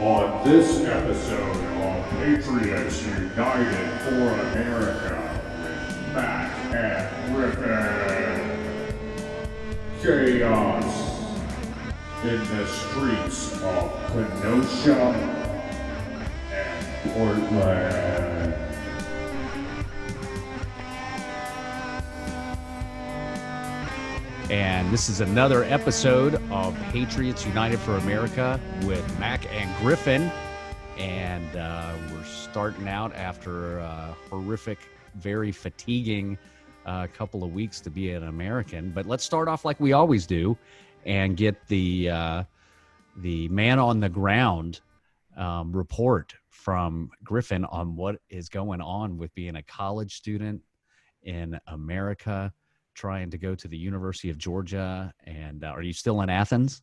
On this episode of Patriots United for America with Matt and Griffin, chaos in the streets of Kenosha and Portland. And this is another episode of Patriots United for America with Mac and Griffin. And we're starting out after a horrific, very fatiguing couple of weeks to be an American. But let's start off like we always do and get the man on the ground report from Griffin on what is going on with being a college student in America, trying to go to the University of Georgia. And are you still in Athens?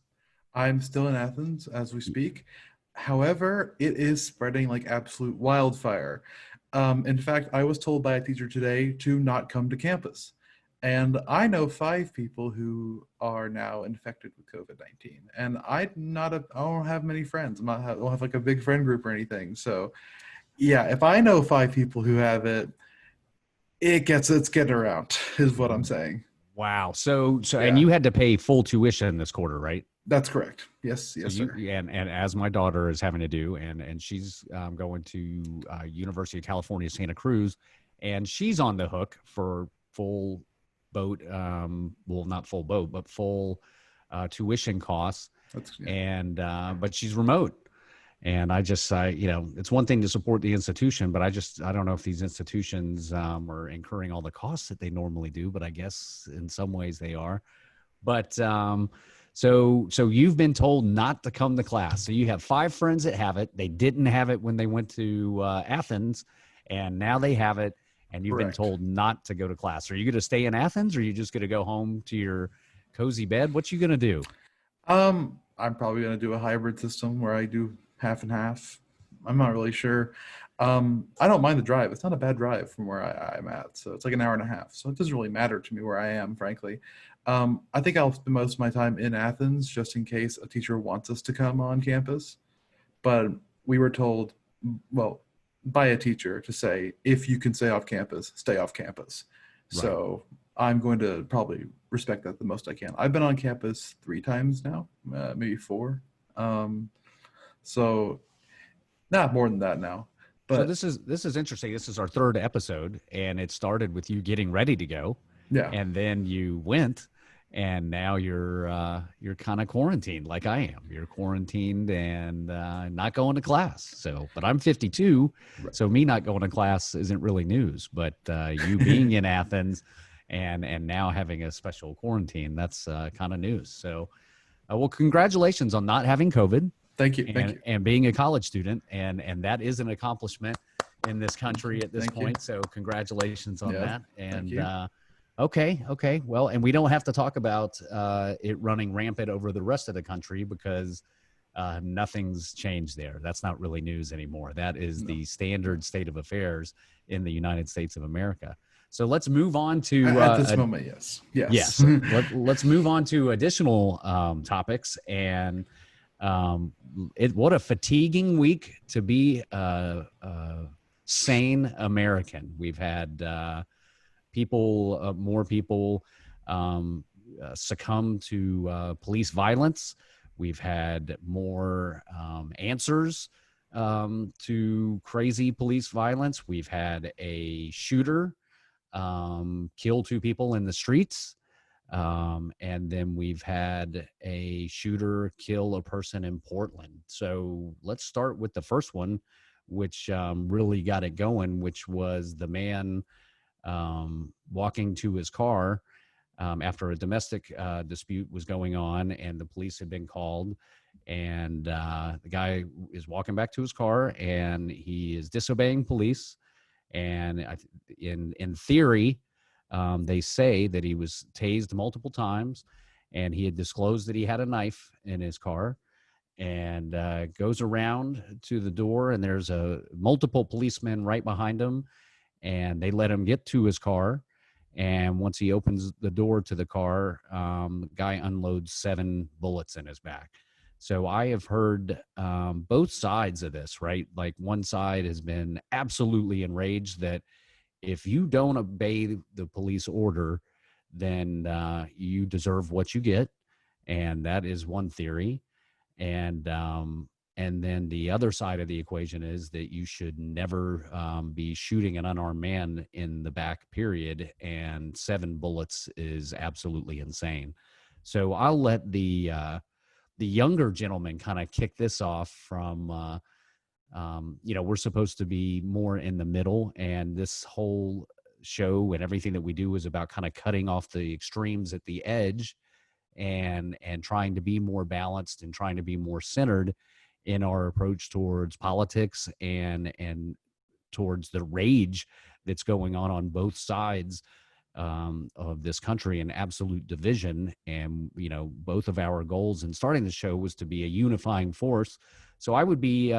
I'm still in Athens as we speak. However, it is spreading like absolute wildfire. In fact, I was told by a teacher today to not come to campus. And I know 5 people who are now infected with COVID-19. And I don't have many friends. I don't have like a big friend group or anything. So yeah, if I know 5 people who have it, it's getting around is what I'm saying. Wow. So Yeah. And you had to pay full tuition this quarter, right? That's correct. Yes, So sir. and as my daughter is having to do, and she's going to University of California, Santa Cruz, and she's on the hook for full boat, well, not full boat, but full tuition costs. But she's remote. And it's one thing to support the institution, but I don't know if these institutions are incurring all the costs that they normally do, but I guess in some ways they are. But so you've been told not to come to class. So you have 5 friends that have it. They didn't have it when they went to Athens, and now they have it, and you've Correct. been told not to go to class. Are you going to stay in Athens, or are you just going to go home to your cozy bed? What you going to do? I'm probably going to do a hybrid system where I do half and half. I'm not really sure. I don't mind the drive. It's not a bad drive from where I'm at. So it's like an hour and a half. So it doesn't really matter to me where I am, frankly. I think I'll spend most of my time in Athens just in case a teacher wants us to come on campus. But we were told, well, by a teacher to say, if you can stay off campus, stay off campus. Right. So I'm going to probably respect that the most I can. I've been on campus 3 times now, maybe 4. So not more than that now. But so this is interesting. This is our 3rd episode, and it started with you getting ready to go. yeah, And then you went, and now you're kind of quarantined like I am. You're quarantined and not going to class. So, but I'm 52, Right. so me not going to class isn't really news. But you being in Athens and now having a special quarantine, that's kind of news. So, well, congratulations on not having COVID. thank you. And being a college student, and that is an accomplishment in this country at this Thank you. point. So congratulations on Yeah, that. thank And you. okay. Well, and we don't have to talk about it running rampant over the rest of the country because nothing's changed there. That's not really news anymore. That is No. the standard state of affairs in the United States of America. So let's move on to At this moment, yes. Yes. Let's move on to additional topics. And what a fatiguing week to be a sane American. We've had more people succumb to police violence. We've had more answers to crazy police violence. We've had a shooter kill 2 people in the streets. And then we've had a shooter kill a person in Portland. So let's start with the first one, which really got it going, which was the man walking to his car after a domestic dispute was going on, and the police had been called. And the guy is walking back to his car, and he is disobeying police. And in theory, they say that he was tased multiple times, and he had disclosed that he had a knife in his car, and goes around to the door, and there's multiple policemen right behind him, and they let him get to his car. And once he opens the door to the car, the guy unloads 7 bullets in his back. So I have heard both sides of this, right? Like one side has been absolutely enraged that if you don't obey the police order, then you deserve what you get, and that is one theory. And and then the other side of the equation is that you should never be shooting an unarmed man in the back, period. And 7 bullets is absolutely insane. So I'll let the younger gentleman kind of kick this off from. We're supposed to be more in the middle, and this whole show and everything that we do is about kind of cutting off the extremes at the edge and trying to be more balanced and trying to be more centered in our approach towards politics and towards the rage that's going on both sides of this country and absolute division. And both of our goals in starting the show was to be a unifying force. So I would be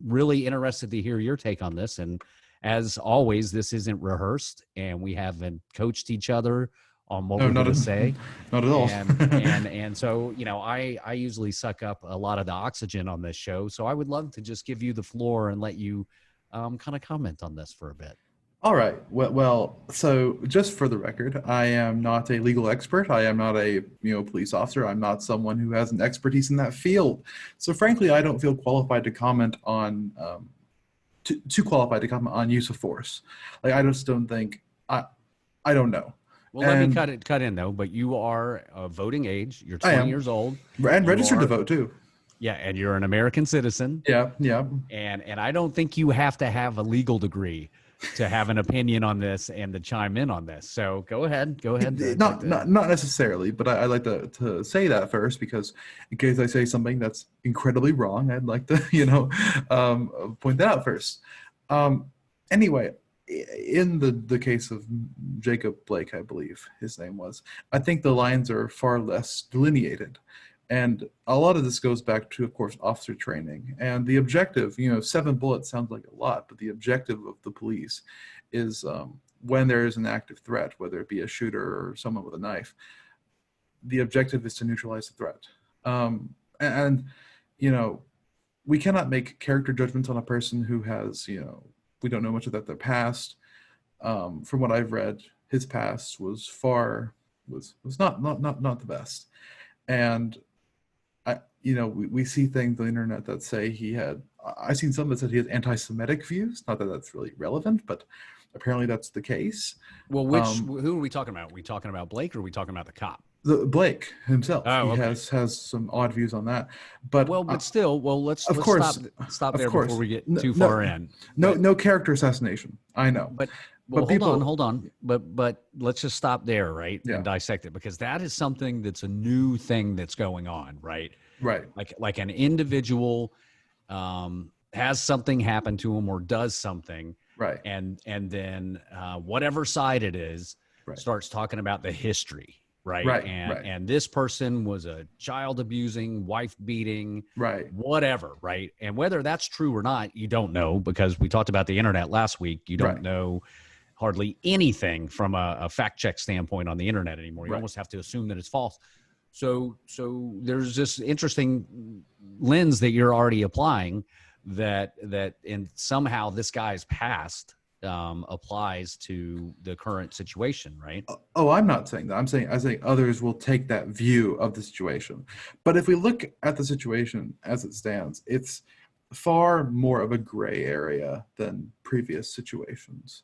really interested to hear your take on this. And as always, this isn't rehearsed, and we haven't coached each other on what we're going to say. Not at all. And so, I usually suck up a lot of the oxygen on this show. So I would love to just give you the floor and let you kind of comment on this for a bit. All right. Well, so just for the record, I am not a legal expert. I am not a police officer. I'm not someone who has an expertise in that field. So frankly, I don't feel qualified to comment on too qualified to comment on use of force. Like I just don't think I don't know. Well, let me cut in though. But you are of voting age. You're 20 years old and registered to vote too. Yeah, and you're an American citizen. Yeah. And I don't think you have to have a legal degree to have an opinion on this and to chime in on this. So go ahead. Not necessarily, but I like to say that first, because in case I say something that's incredibly wrong, I'd like to, point that out first. Anyway, in the case of Jacob Blake, I believe his name was, I think the lines are far less delineated. And a lot of this goes back to, of course, officer training. And the objective, 7 bullets sounds like a lot, but the objective of the police is when there is an active threat, whether it be a shooter or someone with a knife, the objective is to neutralize the threat. We cannot make character judgments on a person who has, we don't know much about their past. From what I've read, his past was not the best. And we see things on the internet that say I've seen some that said he has anti-Semitic views. Not that that's really relevant, but apparently that's the case. Well, who are we talking about? Are we talking about Blake, or are we talking about the cop? Blake himself. Oh, he okay. has some odd views on that. But still, let's stop there before we get too far in. No character assassination. I know. But hold on. But let's just stop there, right? Yeah. And dissect it, because that is something that's a new thing that's going on, right? Right. Like an individual has something happen to him or does something, right? And then whatever side it is, right, starts talking about the history, right? Right. And this person was a child abusing, wife beating, right, whatever, right? And whether that's true or not, you don't know, because we talked about the internet last week. You don't know hardly anything from a fact check standpoint on the internet anymore. You almost have to assume that it's false. So there's this interesting lens that you're already applying that and somehow this guy's past applies to the current situation, right? Oh, I'm not saying that. I'm saying others will take that view of the situation. But if we look at the situation as it stands, it's far more of a gray area than previous situations.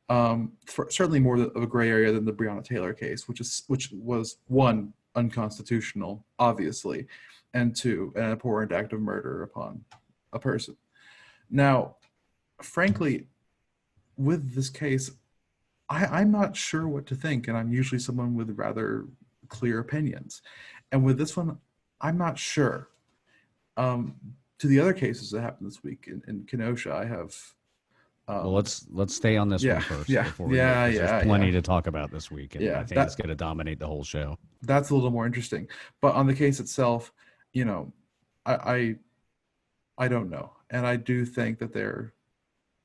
Certainly more of a gray area than the Breonna Taylor case, which was one, unconstitutional, obviously, and two, an abhorrent act of murder upon a person. Now, frankly, with this case, I'm not sure what to think, and I'm usually someone with rather clear opinions. And with this one, I'm not sure. To the other cases that happened this week in Kenosha, I have. Well, let's stay on this one first. There's plenty to talk about this week, and I think it's going to dominate the whole show. That's a little more interesting. But on the case itself, I don't know, and I do think that there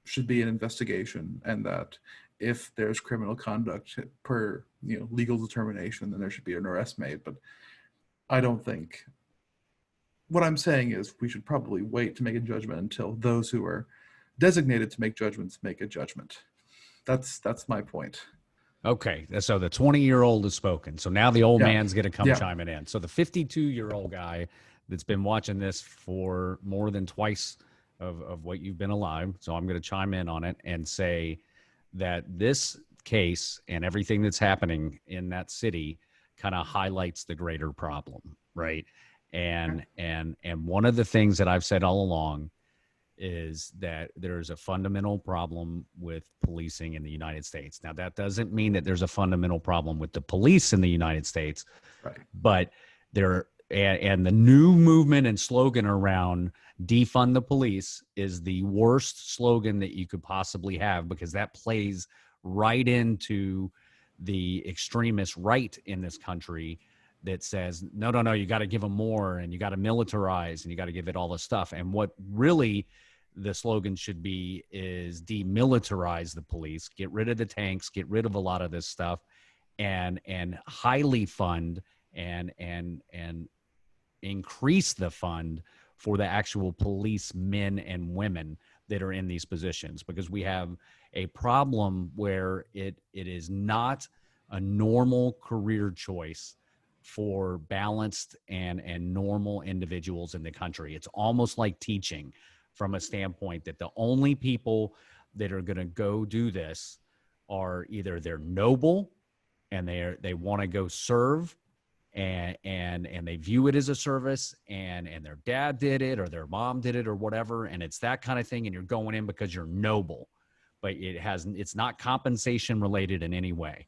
should be an investigation, and that if there's criminal conduct per legal determination, then there should be an arrest made. But I don't think what I'm saying is we should probably wait to make a judgment until those who are designated to make judgments make a judgment. That's my point. Okay, so the 20-year-old has spoken. So now the old Yeah. man's going to come Yeah. chiming in. So the 52-year-old guy that's been watching this for more than twice of what you've been alive. So I'm going to chime in on it and say that this case and everything that's happening in that city kind of highlights the greater problem, right? And one of the things that I've said all along is that there's a fundamental problem with policing in the United States. Now, that doesn't mean that there's a fundamental problem with the police in the United States, Right. but there and the new movement and slogan around defund the police is the worst slogan that you could possibly have, because that plays right into the extremist right in this country that says, no, you got to give them more, and you got to militarize, and you got to give it all this stuff. And what really the slogan should be is demilitarize the police, get rid of the tanks, get rid of a lot of this stuff, and highly fund and increase the fund for the actual policemen and women that are in these positions, because we have a problem where it is not a normal career choice for balanced and normal individuals in the country. It's almost like teaching, from a standpoint that the only people that are going to go do this are either they're noble and they want to go serve, and they view it as a service, and their dad did it or their mom did it or whatever, and it's that kind of thing, and you're going in because you're noble, but it's not compensation related in any way.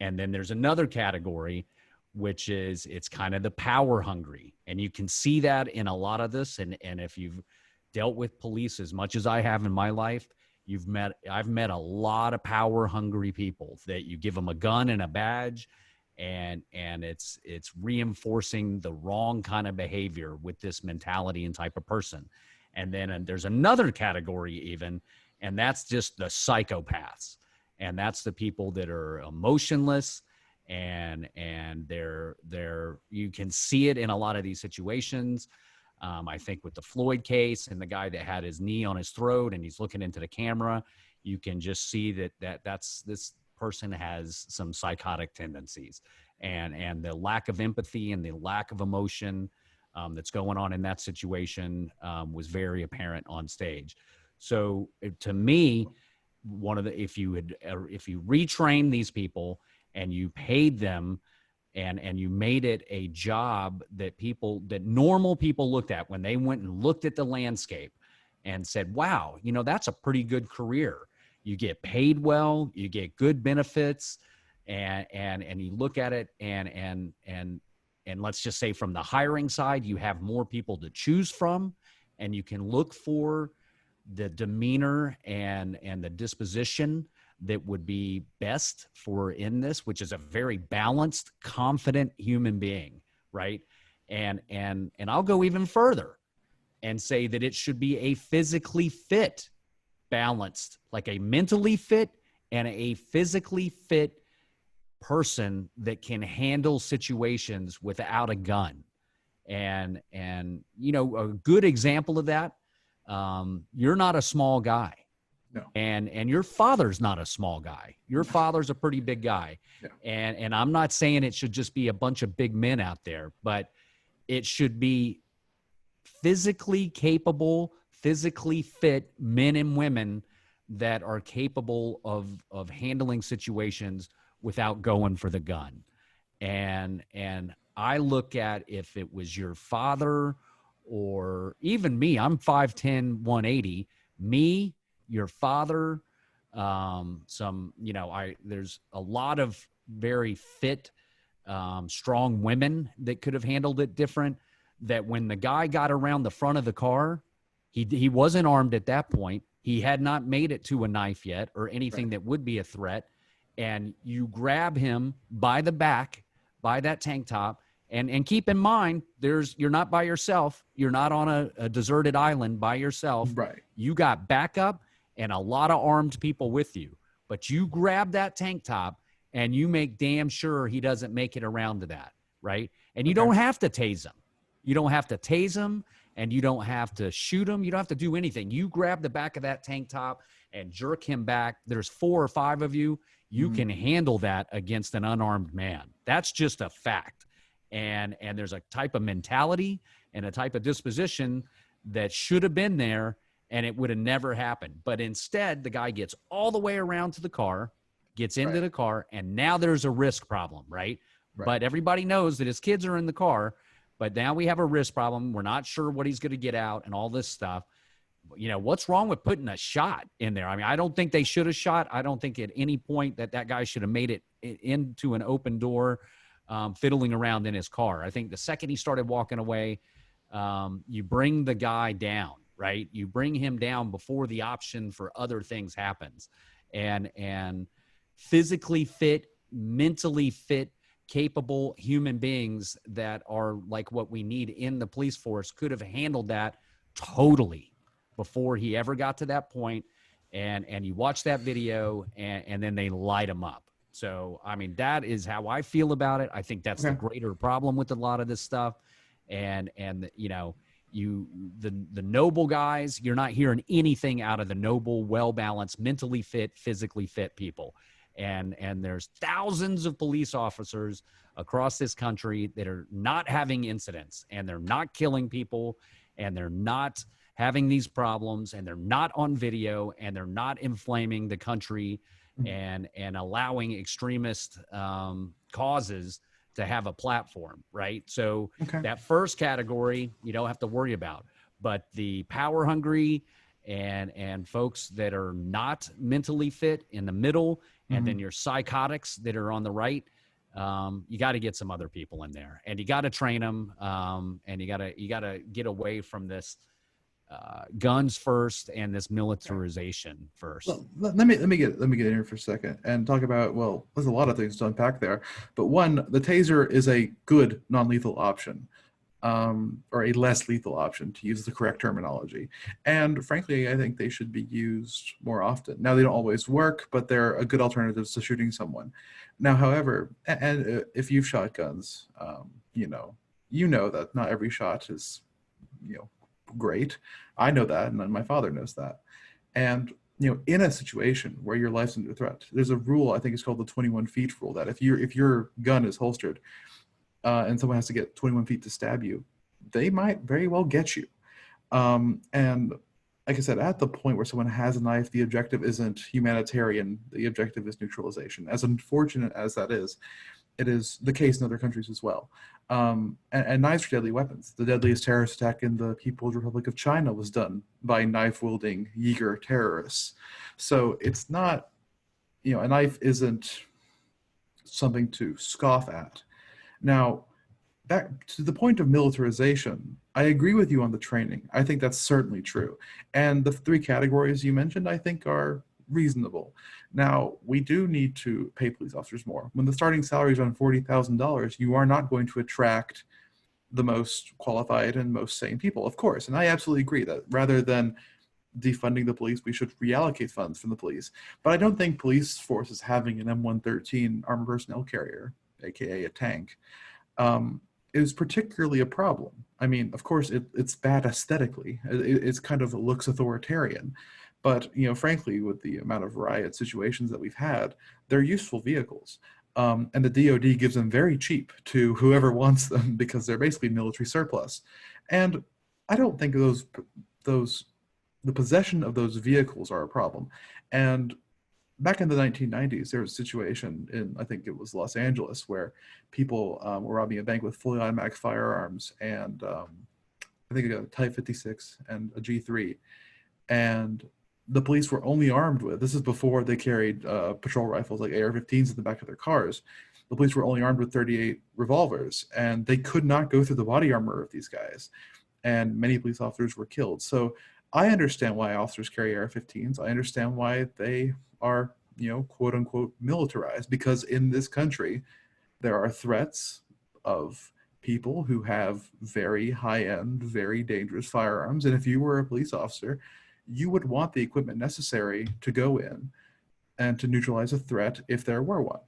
And then there's another category, which is it's kind of the power hungry, and you can see that in a lot of this. And if you've dealt with police as much as I have in my life, I've met a lot of power hungry people that you give them a gun and a badge, and it's reinforcing the wrong kind of behavior with this mentality and type of person. And then there's another category even, and that's just the psychopaths. And that's the people that are emotionless, and they're you can see it in a lot of these situations. I think with the Floyd case and the guy that had his knee on his throat and he's looking into the camera, you can just see that's this person has some psychotic tendencies, and the lack of empathy and the lack of emotion that's going on in that situation was very apparent on stage. So to me, if you retrain these people and you paid them, and you made it a job that normal people looked at when they went and looked at the landscape and said, wow, that's a pretty good career. You get paid well, you get good benefits, and you look at it, and let's just say from the hiring side, you have more people to choose from, and you can look for the demeanor and the disposition that would be best for in this, which is a very balanced, confident human being, right? And I'll go even further and say that it should be a physically fit, balanced, like a mentally fit and a physically fit person that can handle situations without a gun. And a good example of that, you're not a small guy. No. And your father's not a small guy. Your father's a pretty big guy. Yeah. And I'm not saying it should just be a bunch of big men out there, but it should be physically capable, physically fit men and women that are capable of handling situations without going for the gun. And I look at, if it was your father or even me, I'm 5'10", 180, me, your father, there's a lot of very fit, strong women that could have handled it different, that when the guy got around the front of the car, he wasn't armed at that point. He had not made it to a knife yet or anything that would be a threat. And you grab him by the back, by that tank top, and keep in mind, you're not by yourself. You're not on a deserted island by yourself. Right. You got backup and a lot of armed people with you, but you grab that tank top and you make damn sure he doesn't make it around to that, right? And you don't have to tase him. You don't have to tase them, and you don't have to shoot him. You don't have to do anything. You grab the back of that tank top and jerk him back. There's 4 or 5 of you. You can handle that against an unarmed man. That's just a fact. And there's a type of mentality and a type of disposition that should have been there, and it would have never happened. But instead, the guy gets all the way around to the car, gets into the car, and now there's a risk problem, right? But everybody knows that his kids are in the car, but now we have a risk problem. We're not sure what he's going to get out and all this stuff. You know, what's wrong with putting a shot in there? I mean, I don't think they should have shot. I don't think at any point that guy should have made it into an open door, fiddling around in his car. I think the second he started walking away, you bring the guy down, right? You bring him down before the option for other things happens. And physically fit, mentally fit, capable human beings that are like what we need in the police force could have handled that totally before he ever got to that point. And you watch that video and then they light him up. So, I mean, that is how I feel about it. I think that's the greater problem with a lot of this stuff. And you know, the noble guys, you're not hearing anything out of the noble, well-balanced, mentally fit, physically fit people. And there's thousands of police officers across this country that are not having incidents, and they're not killing people, and they're not having these problems, and they're not on video, and they're not inflaming the country and allowing extremist causes to have a platform, right? So that first category, you don't have to worry about. But the power hungry and folks that are not mentally fit in the middle, and then your psychotics that are on the right, you got to get some other people in there, and you got to train them, and you got to get away from this guns first and this militarization first. Well, let me get in here for a second and talk about, well, there's a lot of things to unpack there, but one, the taser is a good non-lethal option. Or a less lethal option, to use the correct terminology. And frankly, I think they should be used more often. Now, they don't always work, but they're a good alternative to shooting someone. Now, however, and if you've shot guns, you know that not every shot is, great. I know that, and my father knows that. And in a situation where your life's under threat, there's a rule, I think it's called the 21 feet rule, that if your gun is holstered, and someone has to get 21 feet to stab you, they might very well get you. And like I said, at the point where someone has a knife, the objective isn't humanitarian. The objective is neutralization. As unfortunate as that is, it is the case in other countries as well. And knives are deadly weapons. The deadliest terrorist attack in the People's Republic of China was done by knife-wielding Uyghur terrorists. So it's not, a knife isn't something to scoff at. Now, back to the point of militarization, I agree with you on the training. I think that's certainly true. And the 3 categories you mentioned, I think, are reasonable. Now, we do need to pay police officers more. When the starting salary is around $40,000, you are not going to attract the most qualified and most sane people, of course. And I absolutely agree that rather than defunding the police, we should reallocate funds from the police. But I don't think police forces having an M113 armored personnel carrier, aka a tank, is particularly a problem. I mean, of course, it's bad aesthetically. It's kind of looks authoritarian. But, frankly, with the amount of riot situations that we've had, they're useful vehicles. And the DoD gives them very cheap to whoever wants them because they're basically military surplus. And I don't think the possession of those vehicles are a problem. And back in the 1990s, there was a situation in, I think it was Los Angeles, where people were robbing a bank with fully automatic firearms, and I think a Type 56 and a G3. And the police were only armed with, this is before they carried patrol rifles like AR-15s in the back of their cars. The police were only armed with 38 revolvers, and they could not go through the body armor of these guys. And many police officers were killed. So I understand why officers carry AR-15s. I understand why they are, quote unquote, militarized, because in this country, there are threats of people who have very high-end, very dangerous firearms. And if you were a police officer, you would want the equipment necessary to go in and to neutralize a threat if there were one.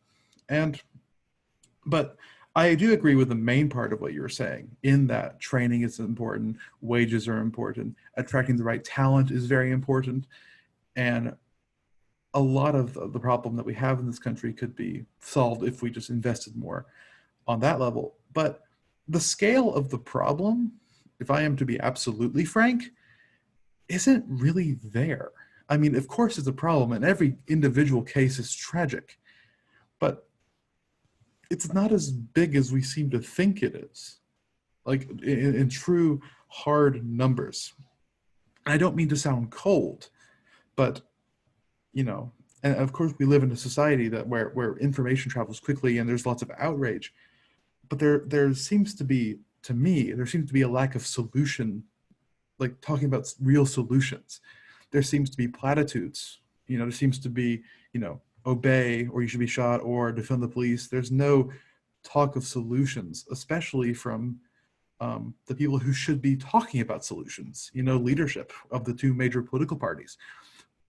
But I do agree with the main part of what you were saying, in that training is important, wages are important, attracting the right talent is very important, and a lot of the problem that we have in this country could be solved if we just invested more on that level. But the scale of the problem, if I am to be absolutely frank, isn't really there. I mean, of course, it's a problem, and every individual case is tragic, but it's not as big as we seem to think it is, like in true hard numbers. I don't mean to sound cold, but you know, and of course we live in a society that where information travels quickly and there's lots of outrage, but there seems to be, to me, there seems to be a lack of solution, like talking about real solutions. There seems to be platitudes, there seems to be, obey or you should be shot or defend the police. There's no talk of solutions, especially from the people who should be talking about solutions, leadership of the two major political parties.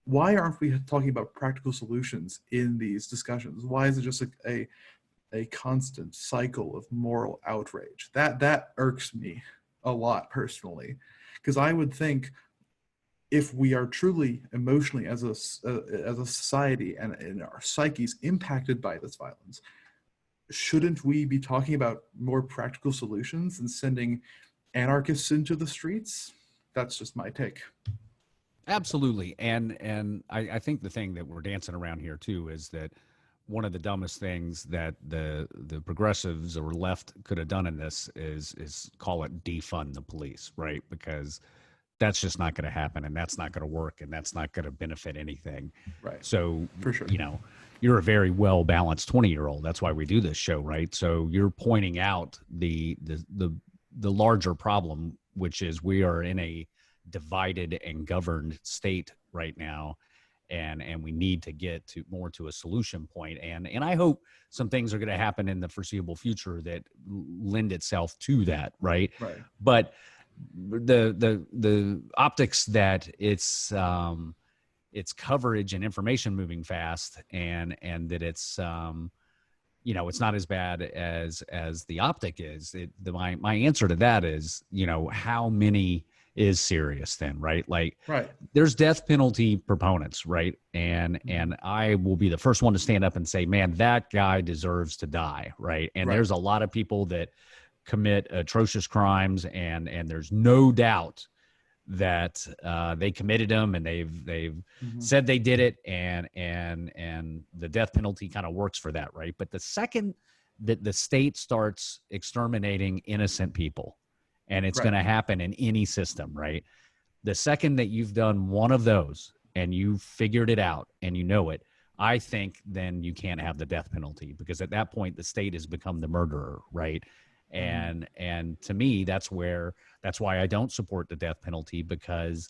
Why aren't we talking about practical solutions in these discussions? Why is it just a constant cycle of moral outrage? That irks me a lot personally, because I would think if we are truly emotionally as a society and our psyches impacted by this violence, shouldn't we be talking about more practical solutions and sending anarchists into the streets? That's just my take. Absolutely. And I think the thing that we're dancing around here too is that one of the dumbest things that the progressives or left could have done in this is call it defund the police, right? Because that's just not going to happen, and that's not going to work, and that's not going to benefit anything. Right. So, for sure, you're a very well balanced 20-year-old. That's why we do this show, right? So you're pointing out the larger problem, which is we are in a divided and governed state right now, and we need to get to a solution point. And I hope some things are going to happen in the foreseeable future that lend itself to that, right? Right. But the optics that it's coverage and information moving fast, and that it's it's not as bad as the optic is. My answer to that is, how many is serious then, right? Like, right. There's death penalty proponents, right? And I will be the first one to stand up and say, man, that guy deserves to die, right? And there's a lot of people that commit atrocious crimes, and there's no doubt that they committed them, and they've said they did it, and the death penalty kind of works for that, right? But the second that the state starts exterminating innocent people, and it's going to happen in any system, right? The second that you've done one of those and you figured it out and you know it, I think then you can't have the death penalty, because at that point the state has become the murderer, right? And to me, that's why I don't support the death penalty, because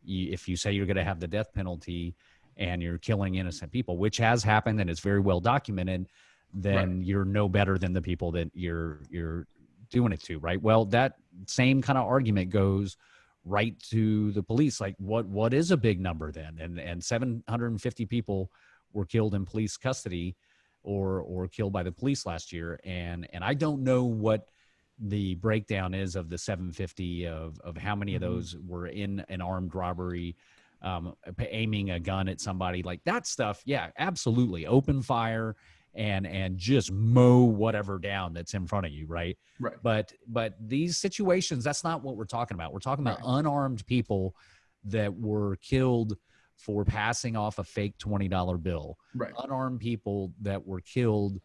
if you say you're going to have the death penalty and you're killing innocent people, which has happened and it's very well documented, then you're no better than the people that you're doing it to, right? Well, that same kind of argument goes right to the police. Like, what is a big number then? And 750 people were killed in police custody or killed by the police last year. And I don't know what the breakdown is of the 750 of how many of those were in an armed robbery, aiming a gun at somebody, like that stuff. Yeah, absolutely. Open fire and just mow whatever down that's in front of you, right? Right. But these situations, that's not what we're talking about. We're talking about unarmed people that were killed for passing off a fake $20 bill. Right. Unarmed people that were killed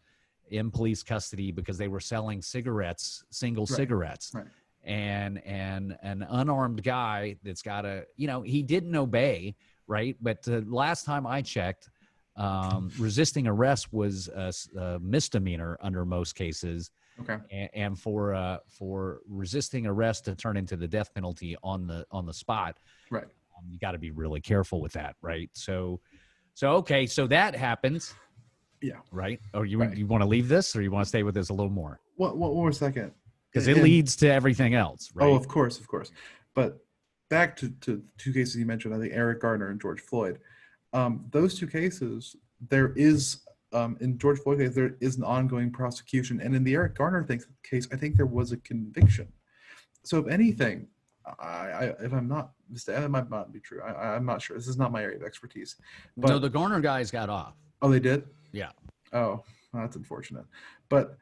in police custody because they were selling cigarettes, single cigarettes. Right. And an unarmed guy that's got he didn't obey, right? But last time I checked, resisting arrest was a misdemeanor under most cases. Okay. And for resisting arrest to turn into the death penalty on the spot, right? You got to be really careful with that, right? So okay, so that happens. Yeah. Right. Or you want to leave this, or you want to stay with this a little more? One more second. Because it leads to everything else, right? Oh, of course. But back to two cases you mentioned, I think Eric Garner and George Floyd. Those two cases, there is In George Floyd case, there is an ongoing prosecution, and in the Eric Garner case, I think there was a conviction. So if anything, if I'm not mistaken, that might not be true. I'm not sure. This is not my area of expertise. But, no, the Garner guys got off. Oh, they did? Yeah. Oh, well, that's unfortunate. But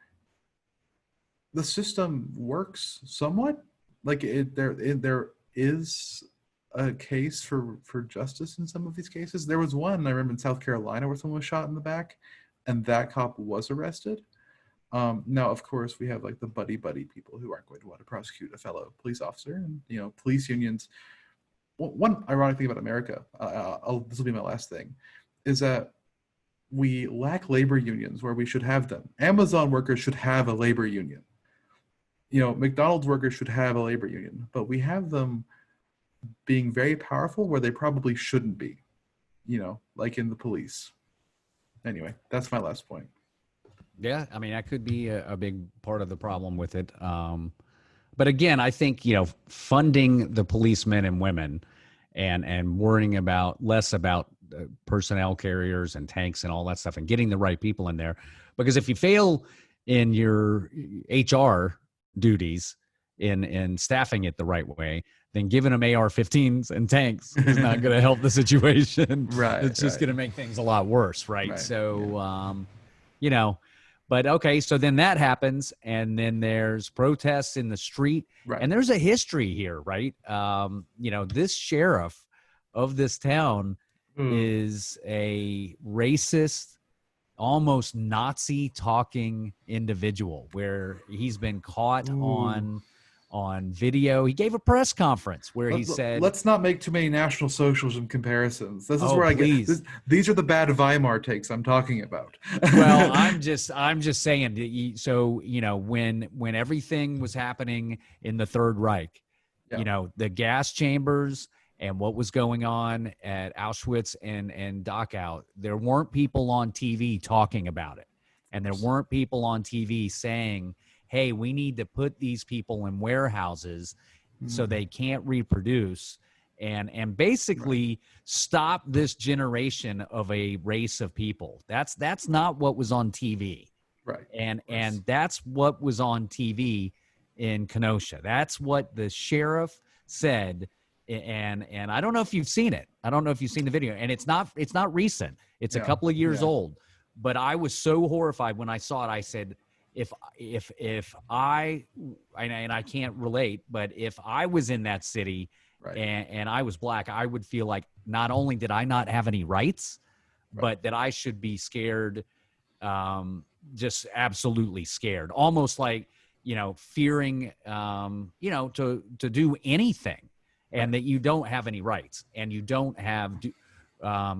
the system works somewhat. Like there is a case for justice in some of these cases. There was one I remember in South Carolina where someone was shot in the back, and that cop was arrested. Now, of course, we have like the buddy people who aren't going to want to prosecute a fellow police officer, and police unions. One ironic thing about America, this will be my last thing, is that we lack labor unions where we should have them. Amazon workers should have a labor union. McDonald's workers should have a labor union, but we have them being very powerful where they probably shouldn't be, like in the police. Anyway, that's my last point. Yeah, I mean, that could be a big part of the problem with it. But again, I think, funding the policemen and women and worrying less about personnel carriers and tanks and all that stuff and getting the right people in there. Because if you fail in your HR duties in staffing it the right way, then giving them AR-15s and tanks is not going to help the situation. Right. It's just going to make things a lot worse, right? So, but okay, so then that happens, and then there's protests in the street, and there's a history here, right? This sheriff of this town is a racist, almost Nazi-talking individual, where he's been caught on video. He gave a press conference where he said, let's not make too many National Socialism comparisons. This is where I get these are the bad Weimar takes I'm talking about. Well, I'm just saying, so when everything was happening in the Third Reich, the gas chambers and what was going on at Auschwitz and Dachau, there weren't people on TV talking about it, and there weren't people on TV saying, hey, we need to put these people in warehouses so they can't reproduce and basically stop this generation of a race of people. That's not what was on TV. Right. And that's what was on TV in Kenosha. That's what the sheriff said. And I don't know if you've seen it. I don't know if you've seen the video. And it's not recent. It's a couple of years old. But I was so horrified when I saw it. I said, if I can't relate, but if I was in that city and I was black, I would feel like not only did I not have any rights, but that I should be scared, just absolutely scared, almost like, fearing, to do anything, and that you don't have any rights and you don't have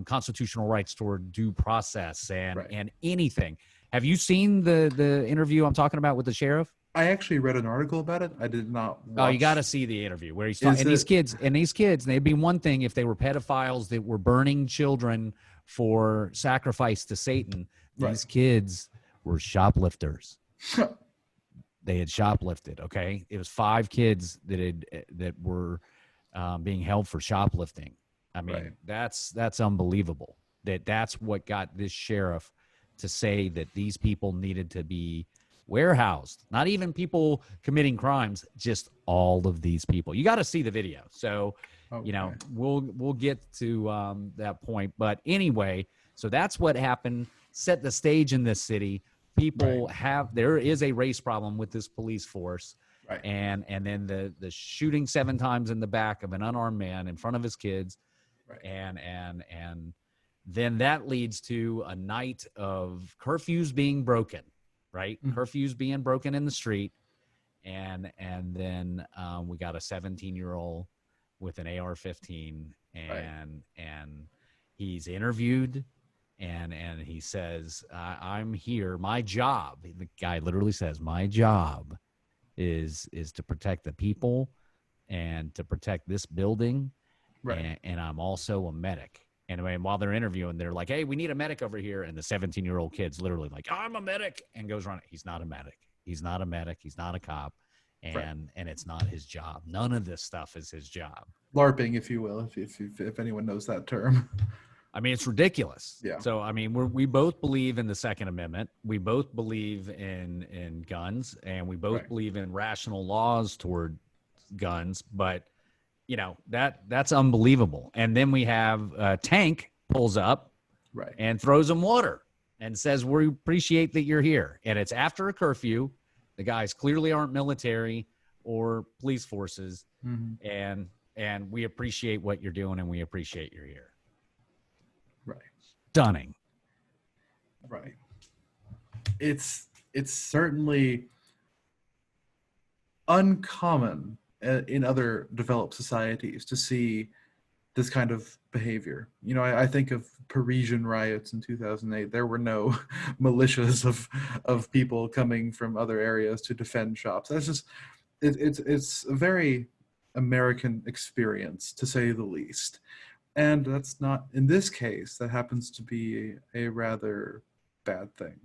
constitutional rights toward due process and anything. Have you seen the interview I'm talking about with the sheriff? I actually read an article about it. I did not watch. Oh, you got to see the interview where he's talking. These kids, they'd be one thing if they were pedophiles that were burning children for sacrifice to Satan. These kids were shoplifters. They had shoplifted. Okay, it was 5 kids that were being held for shoplifting. I mean, that's unbelievable. That's what got this sheriff to say that these people needed to be warehoused. Not even people committing crimes, just all of these people. You got to see the video. So, we'll get to that point. But anyway, so that's what happened. Set the stage in this city. People there is a race problem with this police force. Right. And then the shooting 7 times in the back of an unarmed man in front of his kids. Right. And then that leads to a night of curfews being broken, right? Mm-hmm. Curfews being broken in the street. And then we got a 17-year-old with an AR-15 and he's interviewed and he says, I'm here. My job, the guy literally says, my job is to protect the people and to protect this building. Right. And I'm also a medic. And while they're interviewing, they're like, hey, we need a medic over here. And the 17-year-old kid's literally like, I'm a medic, and goes running. He's not a medic. He's not a medic. He's not a cop. And it's not his job. None of this stuff is his job. LARPing, if you will, if anyone knows that term. I mean, it's ridiculous. Yeah. So, I mean, we both believe in the Second Amendment. We both believe in guns, and we both Right. believe in rational laws toward guns. But, you know, that's unbelievable. And then we have a tank pulls up Right. and throws them water and says, we appreciate that you're here. And it's after a curfew. The guys clearly aren't military or police forces. Mm-hmm. And we appreciate what you're doing, and we appreciate you're here. Right. Stunning. Right. It's certainly uncommon in other developed societies to see this kind of behavior. You know, I think of Parisian riots in 2008. There were no militias of people coming from other areas to defend shops. That's just it's a very American experience, to say the least. And that's not, in this case, that happens to be a rather bad thing.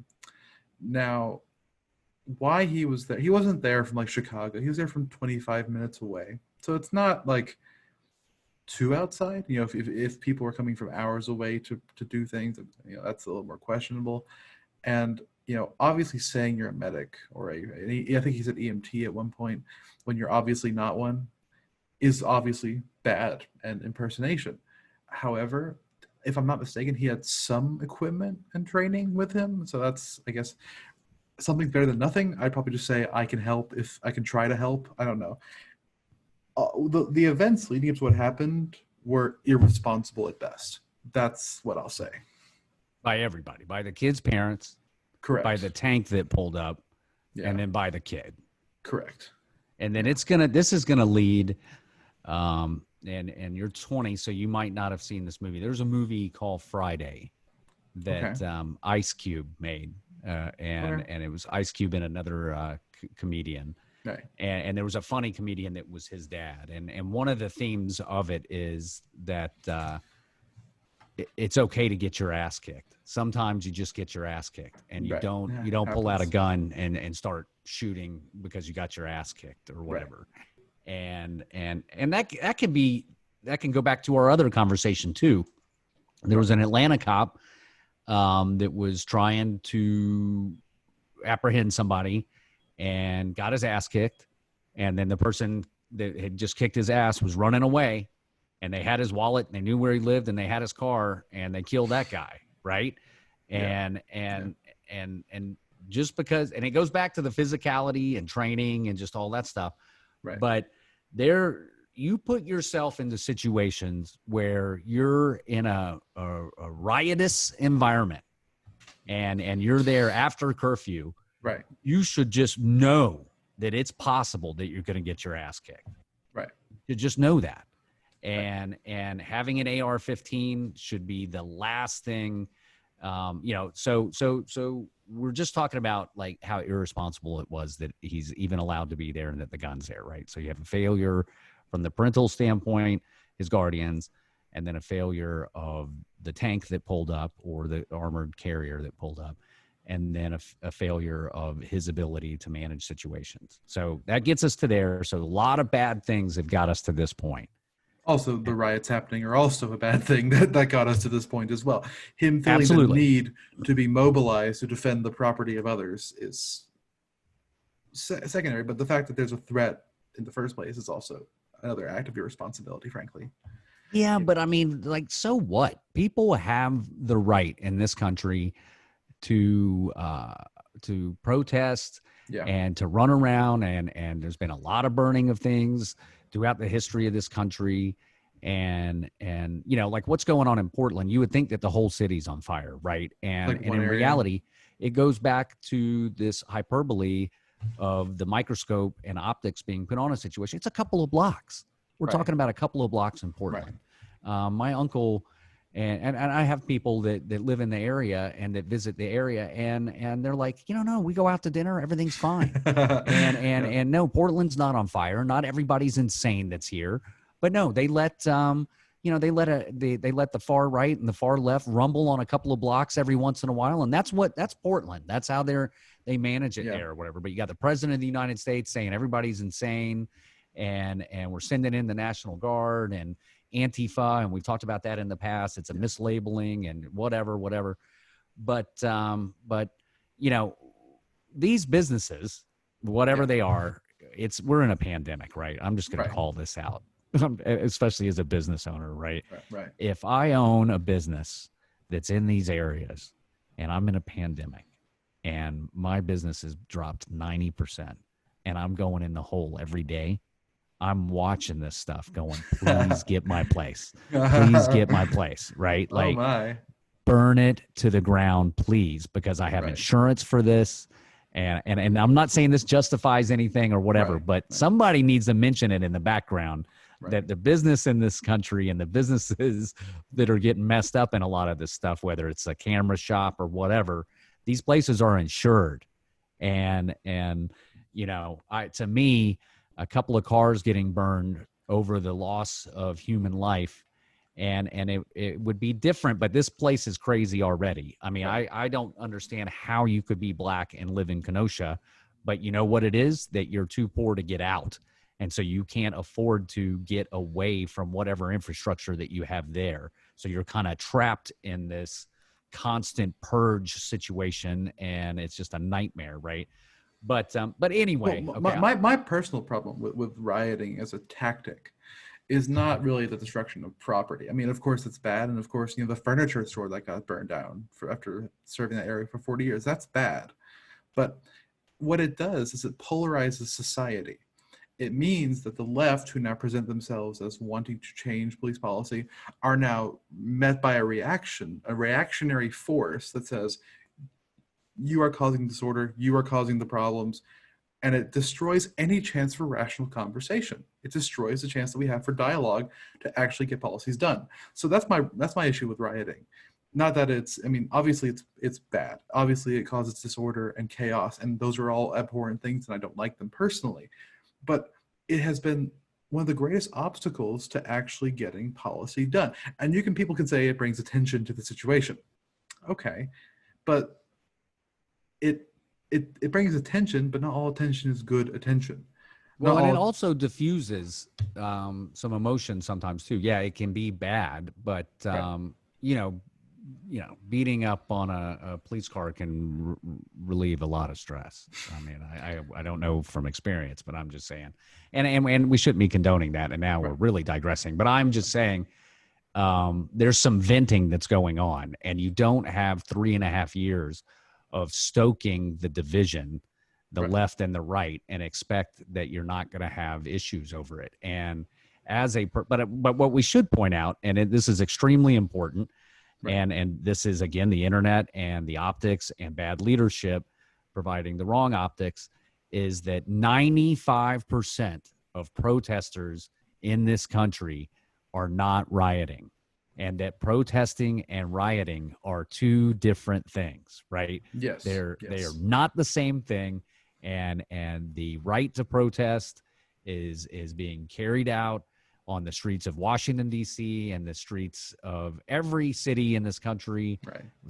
Now, why he was there, he wasn't there from like Chicago. He was there from 25 minutes away. So it's not like too outside. You know, if people are coming from hours away to do things, you know, that's a little more questionable. And, you know, obviously saying you're a medic or I think he said EMT at one point, when you're obviously not one, is obviously bad and impersonation. However, if I'm not mistaken, he had some equipment and training with him. So that's, I guess, something's better than nothing. I'd probably just say I can help if I can try to help. I don't know. The events leading up to what happened were irresponsible at best. That's what I'll say. By everybody, by the kid's parents, Correct. by the tank that pulled up, Yeah. and then by the kid. Correct. And then this is gonna lead, and you're 20, so you might not have seen this movie. There's a movie called Friday that Ice Cube made, and it was Ice Cube and another comedian. Right. And there was a funny comedian that was his dad. And one of the themes of it is that it's okay to get your ass kicked. Sometimes you just get your ass kicked, and you don't pull out a gun and start shooting because you got your ass kicked or whatever. Right. And that can go back to our other conversation too. There was an Atlanta cop that was trying to apprehend somebody and got his ass kicked. And then the person that had just kicked his ass was running away, and they had his wallet and they knew where he lived and they had his car, and they killed that guy. Right. And just because, and it goes back to the physicality and training and just all that stuff. Right. But you put yourself into situations where you're in a riotous environment and you're there after curfew. Right. You should just know that it's possible that you're going to get your ass kicked. Right. You just know that. And having an AR-15 should be the last thing, so we're just talking about like how irresponsible it was that he's even allowed to be there and that the gun's there, right? So you have a failure from the parental standpoint, his guardians, and then a failure of the tank that pulled up or the armored carrier that pulled up, and then a failure of his ability to manage situations. So that gets us to there. So a lot of bad things have got us to this point. Also, the riots happening are also a bad thing that got us to this point as well. Him feeling the need to be mobilized to defend the property of others is secondary, but the fact that there's a threat in the first place is also another act of irresponsibility, frankly. Yeah, but I mean, like, so what? People have the right in this country to protest and to run around, and there's been a lot of burning of things throughout the history of this country. And you know, like what's going on in Portland, you would think that the whole city's on fire, right? And in reality, it goes back to this hyperbole of the microscope and optics being put on a situation. It's a couple of blocks. We're talking about a couple of blocks in Portland. Right. My uncle and I have people that live in the area and that visit the area, and they're like, no, we go out to dinner, everything's fine. and no, Portland's not on fire. Not everybody's insane that's here, but no, they let they let the far right and the far left rumble on a couple of blocks every once in a while, and that's Portland. That's how they manage it there or whatever. But you got the president of the United States saying everybody's insane, and we're sending in the National Guard, and Antifa, and we've talked about that in the past. It's a mislabeling and whatever. But you know, these businesses, whatever they are, we're in a pandemic, right? I'm just going to call this out, especially as a business owner, right? Right. If I own a business that's in these areas and I'm in a pandemic and my business has dropped 90% and I'm going in the hole every day, I'm watching this stuff going, please get my place. Please get my place, right? Oh Like, my. burn it to the ground, please, because I have insurance for this. And I'm not saying this justifies anything or whatever, but somebody needs to mention it in the background that the business in this country and the businesses that are getting messed up in a lot of this stuff, whether it's a camera shop or whatever, these places are insured. And you know, to me, a couple of cars getting burned over the loss of human life, and it would be different, but this place is crazy already. I mean, I don't understand how you could be black and live in Kenosha, but you know what it is? That you're too poor to get out. And so you can't afford to get away from whatever infrastructure that you have there. So you're kind of trapped in this constant purge situation, and it's just a nightmare, right? But anyway, well, my personal problem with rioting as a tactic is not really the destruction of property. I mean, of course it's bad, and of course, you know, the furniture store that got burned down after serving that area for 40 years, that's bad. But what it does is it polarizes society. It means that the left, who now present themselves as wanting to change police policy, are now met by a reactionary force that says, you are causing disorder, you are causing the problems, and it destroys any chance for rational conversation. It destroys the chance that we have for dialogue to actually get policies done. So that's my issue with rioting. Not that obviously it's bad. Obviously it causes disorder and chaos, and those are all abhorrent things, and I don't like them personally. But it has been one of the greatest obstacles to actually getting policy done. And people can say it brings attention to the situation. Okay, but it brings attention, but not all attention is good attention. Well, and it also diffuses some emotion sometimes too. Yeah, it can be bad, but you know, beating up on a police car can relieve a lot of stress. I mean, I don't know from experience, but I'm just saying, and we shouldn't be condoning that. And now we're really digressing, but I'm just saying, there's some venting that's going on, and you don't have 3.5 years of stoking the division, the left and the right, and expect that you're not going to have issues over it. And but what we should point out, and this is extremely important, and this is again the internet and the optics and bad leadership providing the wrong optics, is that 95% of protesters in this country are not rioting. And that protesting and rioting are two different things, right? Yes. They are not the same thing. And the right to protest is being carried out on the streets of Washington, D.C., and the streets of every city in this country,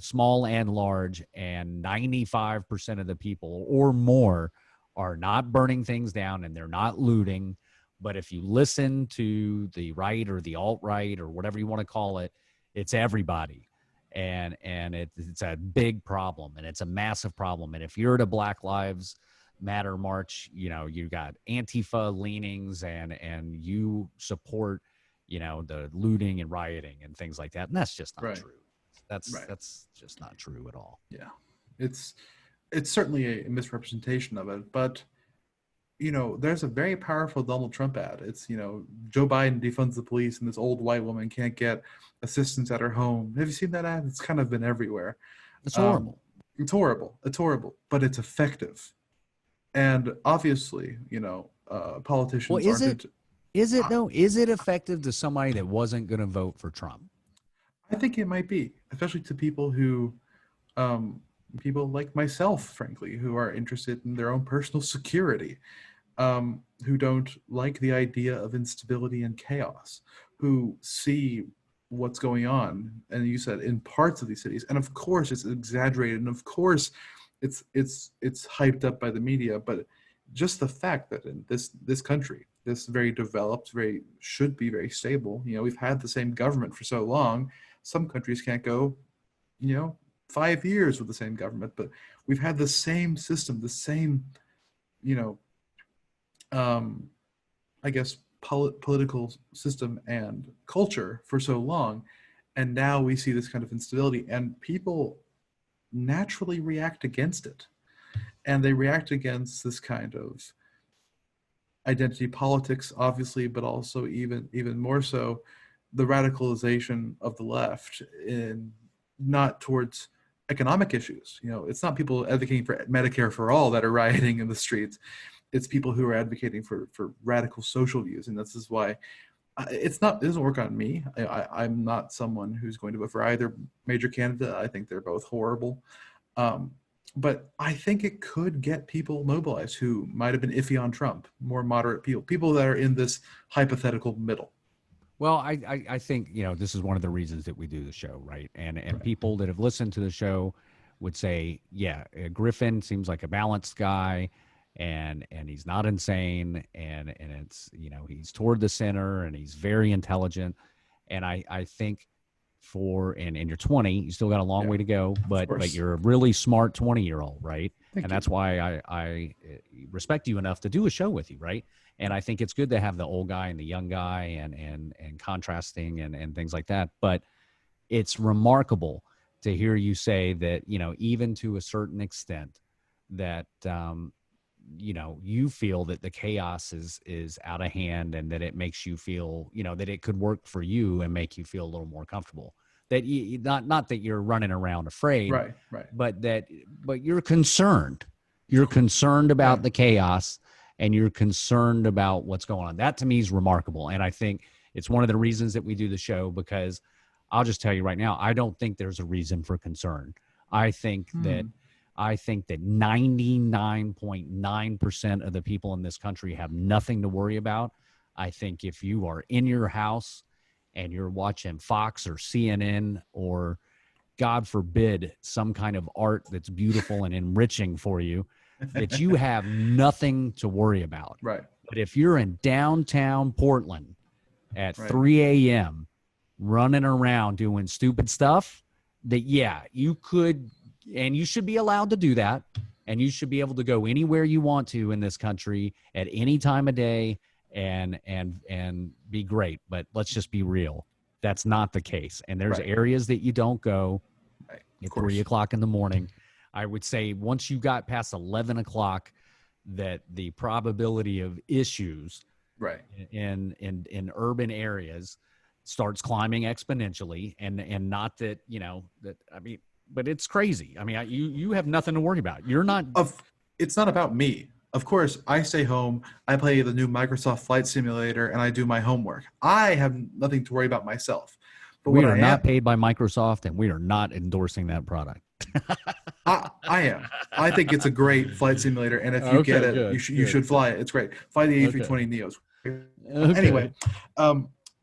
small and large. And 95% of the people or more are not burning things down, and they're not looting. But if you listen to the right or the alt-right or whatever you want to call it, it's everybody. And it's a big problem, and it's a massive problem. And if you're at a Black Lives Matter march, you know, you got Antifa leanings and you support, you know, the looting and rioting and things like that. And that's just not true. That's just not true at all. Yeah. It's certainly a misrepresentation of it, but you know, there's a very powerful Donald Trump ad. It's, you know, Joe Biden defunds the police and this old white woman can't get assistance at her home. Have you seen that ad? It's kind of been everywhere. It's horrible. It's horrible. It's horrible, but it's effective. And obviously, you know, politicians. Well, is it though? Is it effective to somebody that wasn't going to vote for Trump? I think it might be, especially to people who, people like myself, frankly, who are interested in their own personal security, who don't like the idea of instability and chaos, who see what's going on, and you said in parts of these cities, and of course it's exaggerated, and of course it's hyped up by the media, but just the fact that in this country, this very developed, very should be very stable, we've had the same government for so long. Some countries can't go, 5 years with the same government, but we've had the same system, the same, you know, I guess political system and culture for so long, and now we see this kind of instability, and people naturally react against it, and they react against this kind of identity politics, obviously, but also even more so the radicalization of the left, in not towards economic issues. It's not people advocating for Medicare for all that are rioting in the streets. It's people who are advocating for radical social views, and this is why it doesn't work on me. I'm not someone who's going to vote for either major candidate. I think they're both horrible. But I think it could get people mobilized who might have been iffy on Trump, more moderate people that are in this hypothetical middle. Well, I think, this is one of the reasons that we do the show, right? And people that have listened to the show would say, yeah, Griffin seems like a balanced guy, and he's not insane, and it's, he's toward the center, and he's very intelligent. And I think and you're 20, you still got a long way to go, but you're a really smart 20-year-old, right? Thank you. That's why I respect you enough to do a show with you, right? And I think it's good to have the old guy and the young guy and contrasting and things like that. But it's remarkable to hear you say that, even to a certain extent that, you feel that the chaos is out of hand, and that it makes you feel, that it could work for you and make you feel a little more comfortable. That not that you're running around afraid, right, but you're concerned. You're concerned about the chaos, and you're concerned about what's going on. That to me is remarkable, and I think it's one of the reasons that we do the show, because I'll just tell you right now, I don't think there's a reason for concern. I think that 99.9% of the people in this country have nothing to worry about. I think if you are in your house and you're watching Fox or CNN, or God forbid, some kind of art that's beautiful and enriching for you, that you have nothing to worry about. Right. But if you're in downtown Portland at 3 a.m. running around doing stupid stuff, that, you could, and you should be allowed to do that, and you should be able to go anywhere you want to in this country at any time of day and be great. But let's just be real. That's not the case. And there's areas that you don't go at 3 o'clock in the morning. I would say once you got past 11 o'clock, that the probability of issues in urban areas starts climbing exponentially, and not that, but it's crazy. I mean, you have nothing to worry about. You're not. It's not about me. Of course, I stay home. I play the new Microsoft Flight Simulator, and I do my homework. I have nothing to worry about myself. But we are not paid by Microsoft, and we are not endorsing that product. I am. I think it's a great flight simulator, and if you get it, you should fly it. It's great. Fly the A320 Neos. Anyway,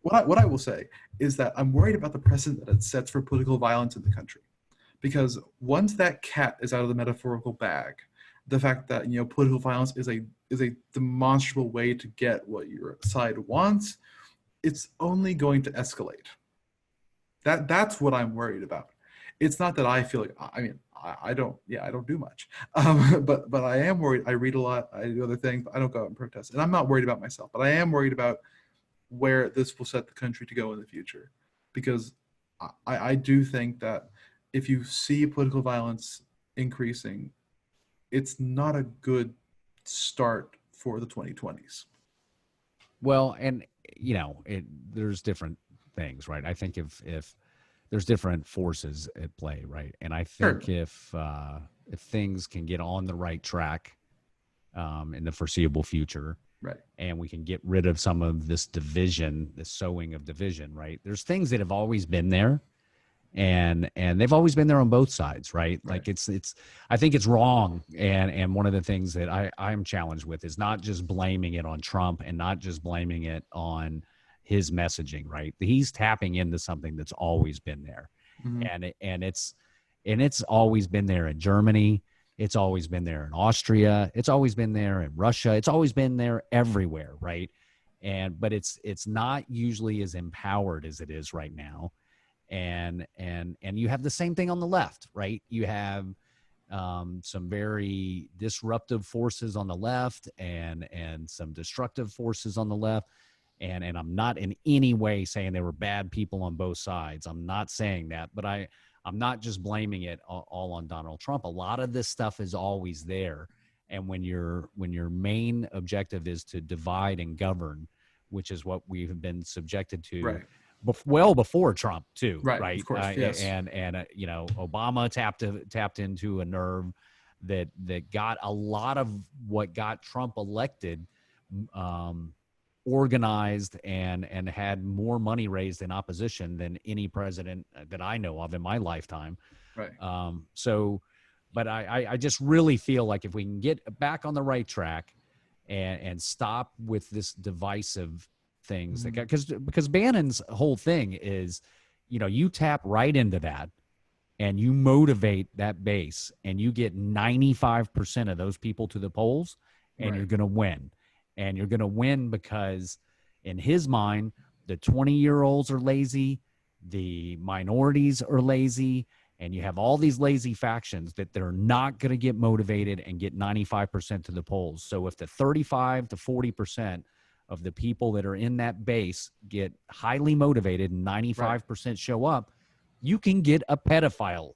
what I will say is that I'm worried about the precedent that it sets for political violence in the country. Because once that cat is out of the metaphorical bag, the fact that political violence is a demonstrable way to get what your side wants, it's only going to escalate. That's what I'm worried about. It's not that I feel like, I don't do much, but I am worried. I read a lot. I do other things. But I don't go out and protest, and I'm not worried about myself. But I am worried about where this will set the country to go in the future, because I do think that if you see political violence increasing, it's not a good start for the 2020s. Well, and there's different things, right? I think if there's different forces at play, right? And I think if things can get on the right track in the foreseeable future, right, and we can get rid of some of this division, this sowing of division, right? There's things that have always been there, and they've always been there on both sides, right? Like it's I think it's wrong, and one of the things that I'm challenged with is not just blaming it on Trump, and not just blaming it on his messaging, right? He's tapping into something that's always been there, and it's always been there in Germany, It's always been there in Austria. It's always been there in Russia. It's always been there everywhere, right? But it's not usually as empowered as it is right now. And you have the same thing on the left, right? You have some very disruptive forces on the left and some destructive forces on the left. And I'm not in any way saying there were bad people on both sides. I'm not saying that, but I'm not just blaming it all on Donald Trump. A lot of this stuff is always there. And when your main objective is to divide and govern, which is what we've been subjected to Right. well before Trump too, Right, of course, yes. And you know, Obama tapped into a nerve that got a lot of what got Trump elected organized and had more money raised in opposition than any president that I know of in my lifetime. Right. But I just really feel like if we can get back on the right track and stop with this divisive things, because Bannon's whole thing is, you know, you tap right into that and you motivate that base and you get 95% of those people to the polls and you're going to win. And you're going to win because in his mind, the 20-year-olds are lazy, the minorities are lazy, and you have all these lazy factions that they're not going to get motivated and get 95% to the polls. So if the 35 to 40% of the people that are in that base get highly motivated and 95% show up, you can get a pedophile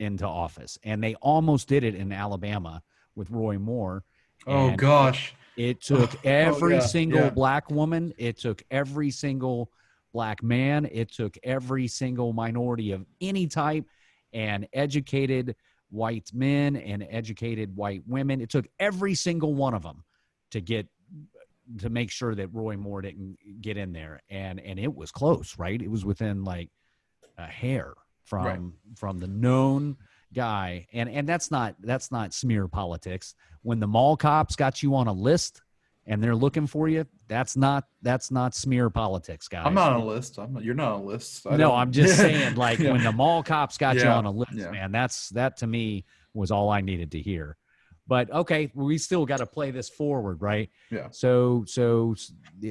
into office. And they almost did it in Alabama with Roy Moore. Oh, gosh. It took every single black woman. It took every single black man. It took every single minority of any type and educated white men and educated white women. It took every single one of them to make sure that Roy Moore didn't get in there. And it was close, right? It was within like a hair from the known guy. And that's not smear politics. When the mall cops got you on a list and they're looking for you, that's not smear politics, guys. I'm not on a list. You're not on a list. I'm just saying, like, when the mall cops got you on a list, man, that to me was all I needed to hear. But okay, we still got to play this forward, right? Yeah. So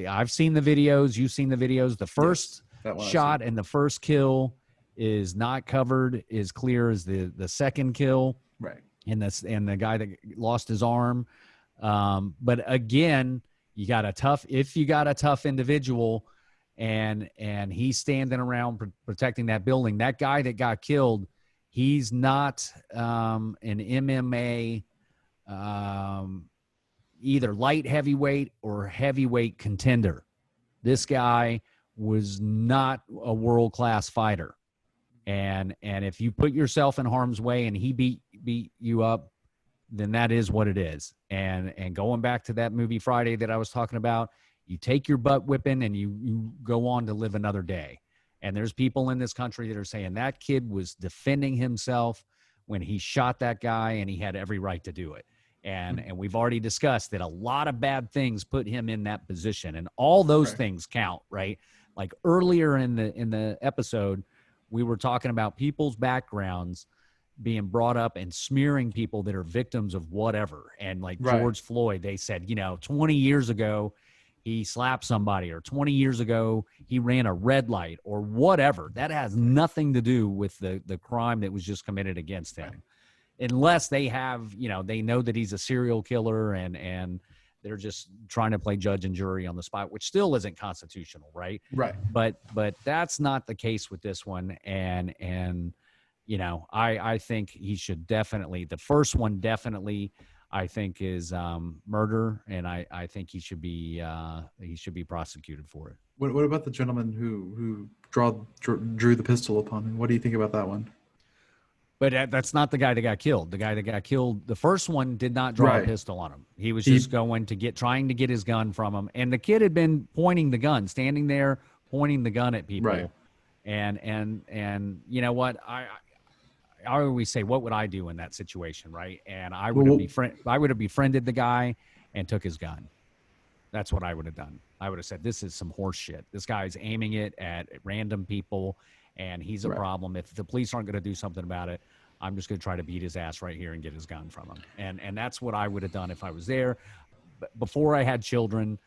I've seen the videos. You've seen the videos. The first shot and the first kill is not covered as clear as the second kill. Right. And the guy that lost his arm. But again, if you got a tough individual and he's standing around protecting that building, that guy that got killed, he's not an MMA either light heavyweight or heavyweight contender. This guy was not a world-class fighter. And if you put yourself in harm's way and he beat you up, then that is what it is. And going back to that movie Friday that I was talking about, you take your butt whipping and you go on to live another day. And there's people in this country that are saying that kid was defending himself when he shot that guy and he had every right to do it. And we've already discussed that a lot of bad things put him in that position, and all those things count, right? Like earlier in the episode, we were talking about people's backgrounds being brought up and smearing people that are victims of whatever. And like George Floyd, they said, 20 years ago, he slapped somebody, or 20 years ago, he ran a red light, or whatever. That has nothing to do with the crime that was just committed against him. Unless they have, they know that he's a serial killer and they're just trying to play judge and jury on the spot, which still isn't constitutional, right? Right. But that's not the case with this one. And I think he should definitely, the first one definitely, I think is murder, and I think he should be prosecuted for it. What about the gentleman who drew the pistol upon him? What do you think about that one? But that's not the guy that got killed. The guy that got killed, the first one did not draw a pistol on him. He was just trying to get his gun from him. And the kid had been pointing the gun, standing there, pointing the gun at people. Right. And you know what? I always say, what would I do in that situation, right? And I would have befriended the guy and took his gun. That's what I would have done. I would have said, this is some horse shit. This guy's aiming it at random people, and he's a problem. If the police aren't going to do something about it, I'm just going to try to beat his ass right here and get his gun from him. And that's what I would have done if I was there. Before I had children,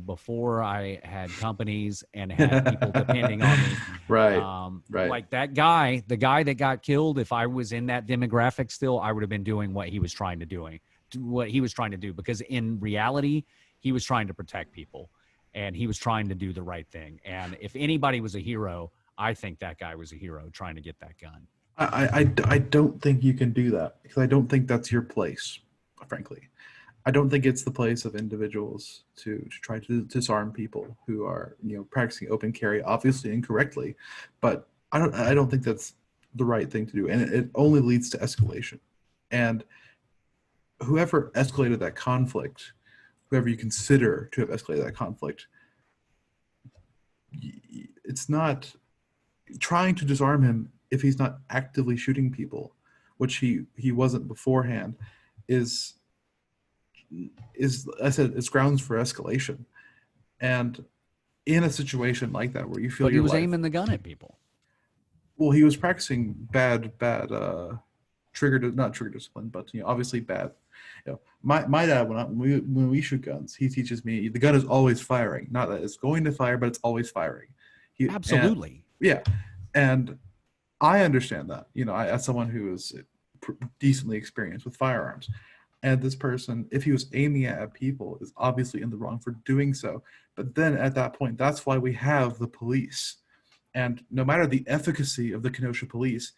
before I had companies and had people depending on me. Right. Right. Like that guy, the guy that got killed, if I was in that demographic still, I would have been doing what he was trying to do, because in reality, he was trying to protect people and he was trying to do the right thing. And if anybody was a hero, I think that guy was a hero trying to get that gun. I don't think you can do that, because I don't think that's your place, frankly. I don't think it's the place of individuals to try to disarm people who are, practicing open carry, obviously incorrectly, but I don't think that's the right thing to do, and it only leads to escalation. And whoever escalated that conflict, whoever you consider to have escalated that conflict, it's not trying to disarm him if he's not actively shooting people, which he wasn't beforehand, is I said, it's grounds for escalation. And in a situation like that where you feel but he was aiming the gun at people. Well, he was practicing bad not trigger discipline, but obviously bad. My dad, when we shoot guns, he teaches me the gun is always firing. Not that it's going to fire, but it's always firing. Absolutely. And I understand that. As someone who is decently experienced with firearms, and this person, if he was aiming at people, is obviously in the wrong for doing so. But then at that point, that's why we have the police. And no matter the efficacy of the Kenosha police,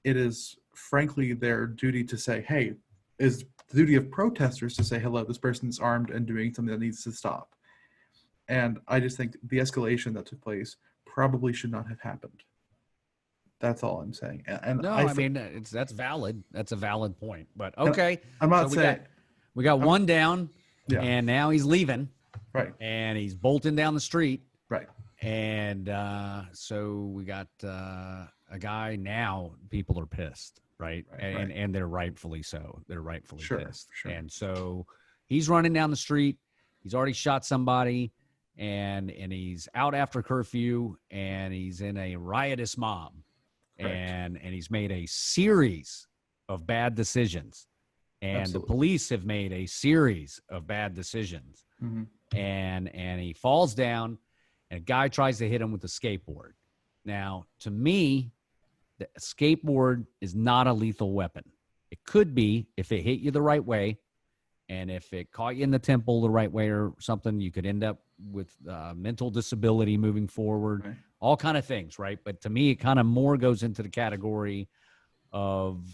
it is frankly their duty to say, hey, is the duty of protesters to say, hello, this person is armed and doing something that needs to stop. And I just think the escalation that took place probably should not have happened. That's all I'm saying. And no, I mean, that's valid. That's a valid point. But okay, I'm not saying we got one down, and now he's leaving, right? And he's bolting down the street, right? And so we got a guy. Now people are pissed, right? And they're rightfully so. They're rightfully pissed. Sure. And so he's running down the street. He's already shot somebody, and he's out after curfew, and he's in a riotous mob. And he's made a series of bad decisions, and the police have made a series of bad decisions. Mm-hmm. And he falls down, and a guy tries to hit him with a skateboard. Now, to me, the skateboard is not a lethal weapon. It could be if it hit you the right way, and if it caught you in the temple the right way or something, you could end up with mental disability moving forward. Right. All kind of things, right? But to me, it kind of more goes into the category of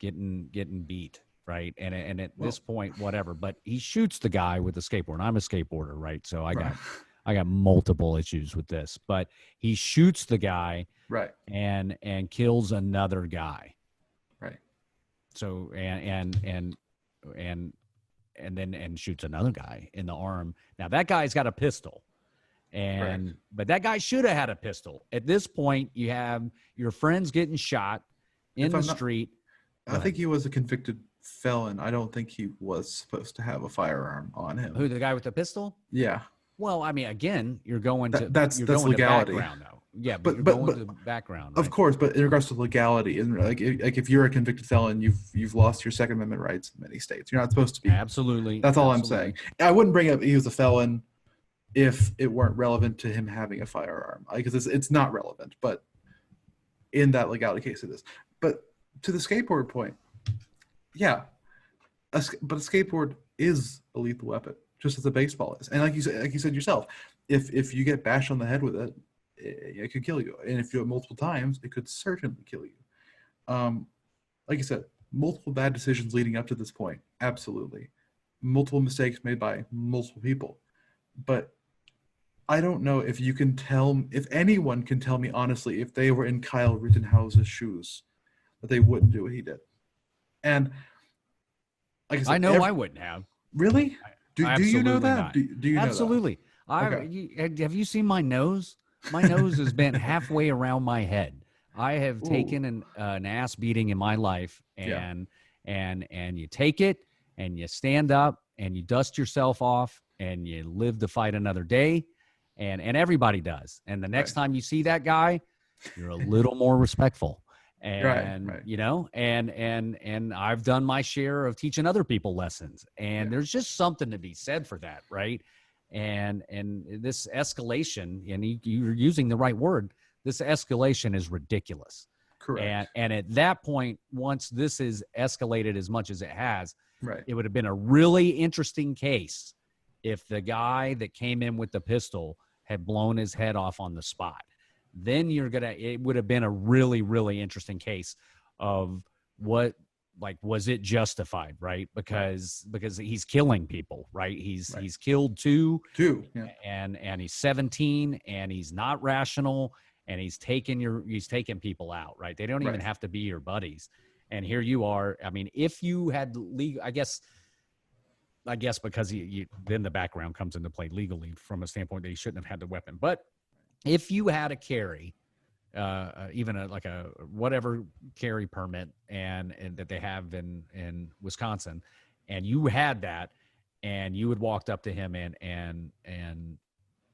getting beat, right? And at this point, whatever. But he shoots the guy with the skateboard. I'm a skateboarder, right? So I got multiple issues with this. But he shoots the guy, right, and kills another guy, right. So and then shoots another guy in the arm. Now that guy's got a pistol. But that guy should have had a pistol. At this point, you have your friends getting shot in the street. I think he was a convicted felon. I don't think he was supposed to have a firearm on him. Who, the guy with the pistol? Yeah. Well, I mean, again, you're going to that's legality. To background, though. Yeah, but you're going to background. Right? Of course, but in regards to legality, and like if you're a convicted felon, you've lost your Second Amendment rights in many states. You're not supposed to be. Absolutely. That's all I'm saying. I wouldn't bring up he was a felon if it weren't relevant to him having a firearm, because it's not relevant. But in that legality case, it is. But to the skateboard point, yeah, but a skateboard is a lethal weapon, just as a baseball is. And like you said yourself, if you get bashed on the head with it, it could kill you. And if you do it multiple times, it could certainly kill you. Like you said, multiple bad decisions leading up to this point, absolutely. Multiple mistakes made by multiple people. But I don't know if anyone can tell me honestly, if they were in Kyle Rittenhouse's shoes, that they wouldn't do what he did. And like I said, I know I wouldn't have. Really? Do you know that? Do you absolutely know that? Okay. Have you seen my nose? My nose has been halfway around my head. I have taken an ass beating in my life, and you take it, and you stand up, and you dust yourself off, and you live to fight another day, and everybody does. And the next time you see that guy, you're a little more respectful. And Right. you know, and I've done my share of teaching other people lessons, and there's just something to be said for that, right? And this escalation, and you're using the right word, this escalation is ridiculous. Correct. And at that point, once this is escalated as much as it has, Right. it would have been a really interesting case if the guy that came in with the pistol had blown his head off on the spot. Then it would have been a really, really interesting case of what, like, was it justified, right? Because he's killing people, right? He's killed two, Yeah. and he's 17, and he's not rational, and he's taking people out, right? They don't even have to be your buddies. And here you are. I mean, if you had legal, I guess because then the background comes into play legally from a standpoint that he shouldn't have had the weapon. But if you had a carry, even like a whatever carry permit and that they have in Wisconsin, and you had that, and you had walked up to him and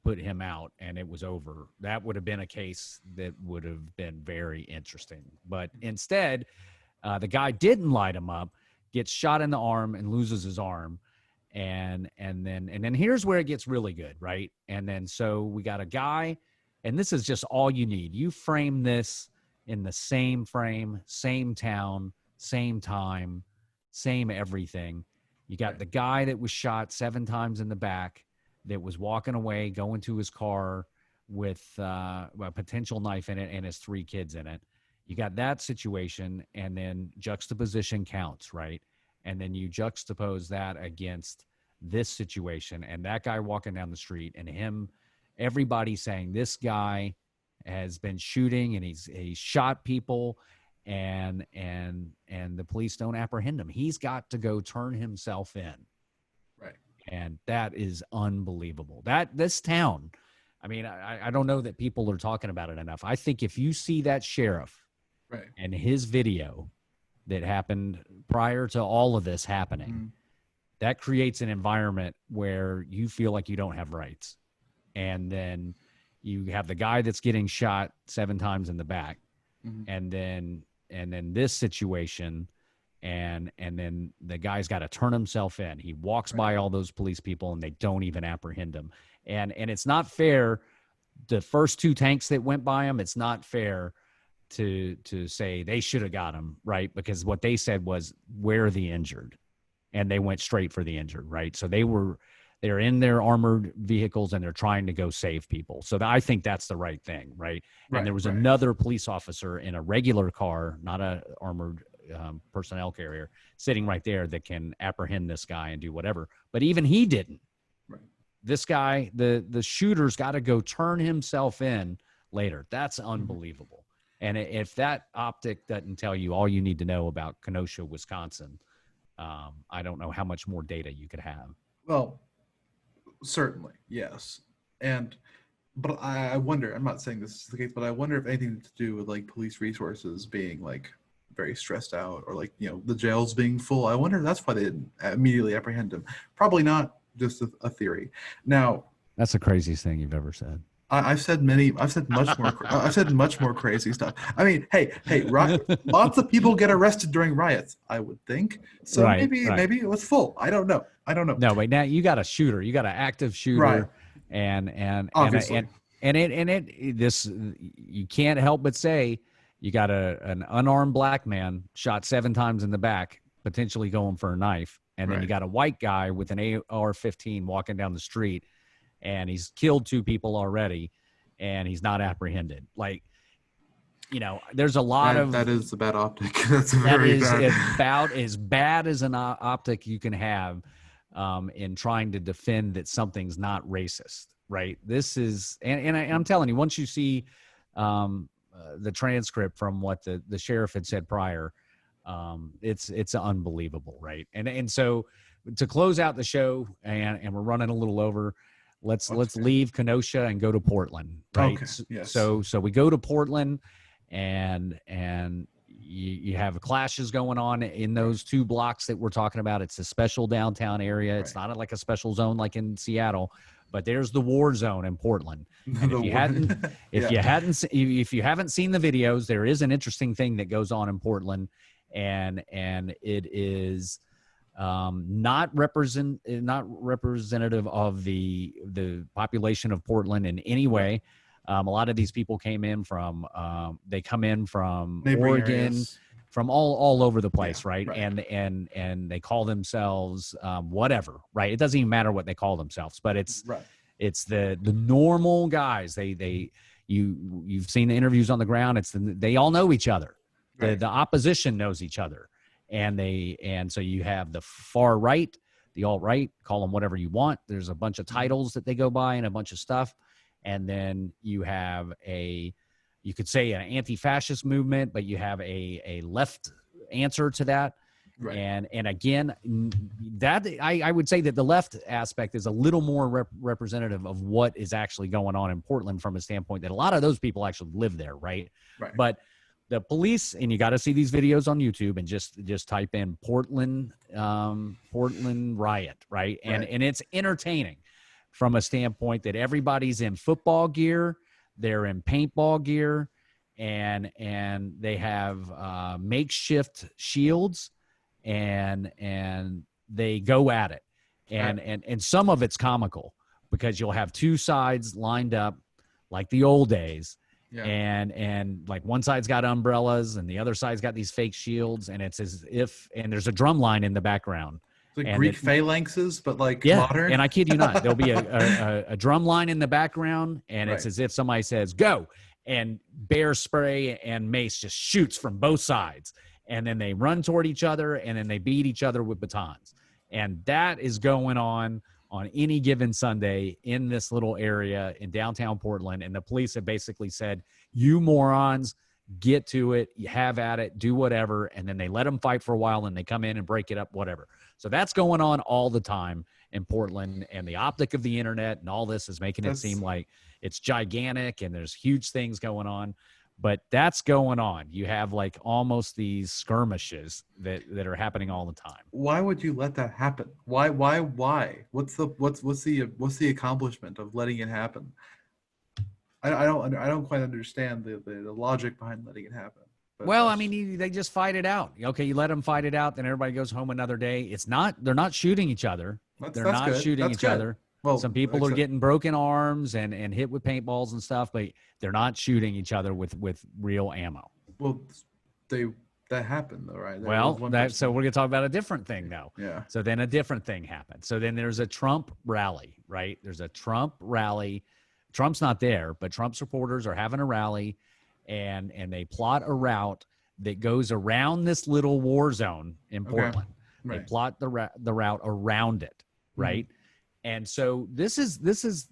put him out, and it was over, that would have been a case that would have been very interesting. But instead, the guy didn't light him up, gets shot in the arm and loses his arm. And then here's where it gets really good, right? And then so we got a guy, and this is just all you need. You frame this in the same frame, same town, same time, same everything. You got the guy that was shot 7 times in the back, that was walking away, going to his car with a potential knife in it and his 3 kids in it. You got that situation, and then juxtaposition counts, right? And then you juxtapose that against this situation, and that guy walking down the street, and everybody saying this guy has been shooting, and he's shot people, and the police don't apprehend him. He's got to go turn himself in. Right. And that is unbelievable. This town, I mean, I don't know that people are talking about it enough. I think if you see that sheriff and his video that happened prior to all of this happening, that creates an environment where you feel like you don't have rights. And then you have the guy that's getting shot 7 times in the back, and then this situation, and then the guy's got to turn himself in. He walks by all those police people, and they don't even apprehend him. And it's not fair. The first 2 tanks that went by him, it's not fair to say they should have got him, right? Because what they said was, "Where are the injured?" And they went straight for the injured, right? So they're in their armored vehicles, and they're trying to go save people. So I think that's the right thing, right? And there was another police officer in a regular car, not a armored personnel carrier, sitting right there that can apprehend this guy and do whatever. But even he didn't. This guy, the shooter's got to go turn himself in later. That's unbelievable. And if that optic doesn't tell you all you need to know about Kenosha, Wisconsin, I don't know how much more data you could have. Well, certainly, yes. But I wonder, I'm not saying this is the case, but I wonder if anything to do with like police resources being like very stressed out, or like, the jails being full. I wonder if that's why they didn't immediately apprehend him. Probably not, just a theory. Now, that's the craziest thing you've ever said. I've said much more crazy stuff. I mean, hey, lots of people get arrested during riots, I would think. So maybe it was full. I don't know. No, but now you got a shooter. You got an active shooter, and obviously, this you can't help but say you got an unarmed black man shot 7 times in the back, potentially going for a knife, and then you got a white guy with an AR-15 walking down the street, and he's killed 2 people already, and he's not apprehended. Like, there's a lot of... That is a bad optic. That's very bad. About as bad as an optic you can have in trying to defend that something's not racist, right? This is... And I'm telling you, once you see the transcript from what the sheriff had said prior, it's unbelievable, right? And so to close out the show, and we're running a little over... Let's leave Kenosha and go to Portland, right? Okay. Yes. So we go to Portland, and you have clashes going on in those 2 blocks that we're talking about. It's a special downtown area. It's not like a special zone like in Seattle, but there's the war zone in Portland. And if you haven't seen the videos, there is an interesting thing that goes on in Portland, and it is not representative of the population of Portland in any way. A lot of these people came in from they come in from Neighboring Oregon, areas. from all over the place, Yeah, right? right. And they call themselves whatever, right? It doesn't even matter what they call themselves, but it's the normal guys. You've seen the interviews on the ground. They all know each other. Right. The opposition knows each other, and so you have the far right, the alt right, call them whatever you want. There's a bunch of titles that they go by and a bunch of stuff, and then you have you could say an anti-fascist movement, but you have a left answer to that. Right. And again, that I would say that the left aspect is a little more representative of what is actually going on in Portland from a standpoint that a lot of those people actually live there, right? Right. But the police, and you got to see these videos on YouTube and just type in Portland riot, right? And it's entertaining from a standpoint that everybody's in football gear, they're in paintball gear, and they have makeshift shields, and they go at it, and some of it's comical because you'll have two sides lined up like the old days. Yeah. And like one side's got umbrellas and the other side's got these fake shields, and it's as if, and there's a drum line in the background. It's like Greek phalanxes, but like modern. And I kid you not, there'll be a drum line in the background, and it's as if somebody says, go, and bear spray and mace just shoots from both sides. And then they run toward each other, and then they beat each other with batons. And that is going on any given Sunday in this little area in downtown Portland. And the police have basically said, you morons, get to it, you have at it, do whatever. And then they let them fight for a while, and they come in and break it up, whatever. So that's going on all the time in Portland. And the optic of the internet and all this is making it seem like it's gigantic and there's huge things going on. But that's going on. You have like almost these skirmishes that are happening all the time. Why would you let that happen? Why? What's the accomplishment of letting it happen? I don't quite understand the logic behind letting it happen. But well, I mean, they just fight it out. Okay, you let them fight it out, then everybody goes home another day. They're not shooting each other. They're not shooting each other. Well, some people are getting broken arms and hit with paintballs and stuff, but they're not shooting each other with real ammo. Well, that happened though, right? So we're going to talk about a different thing now. Yeah. So then a different thing happened. So then there's a Trump rally, right? There's a Trump rally. Trump's not there, but Trump supporters are having a rally, and they plot a route that goes around this little war zone in Portland. Okay. Right. They plot the route around it, right? Mm-hmm. And so this is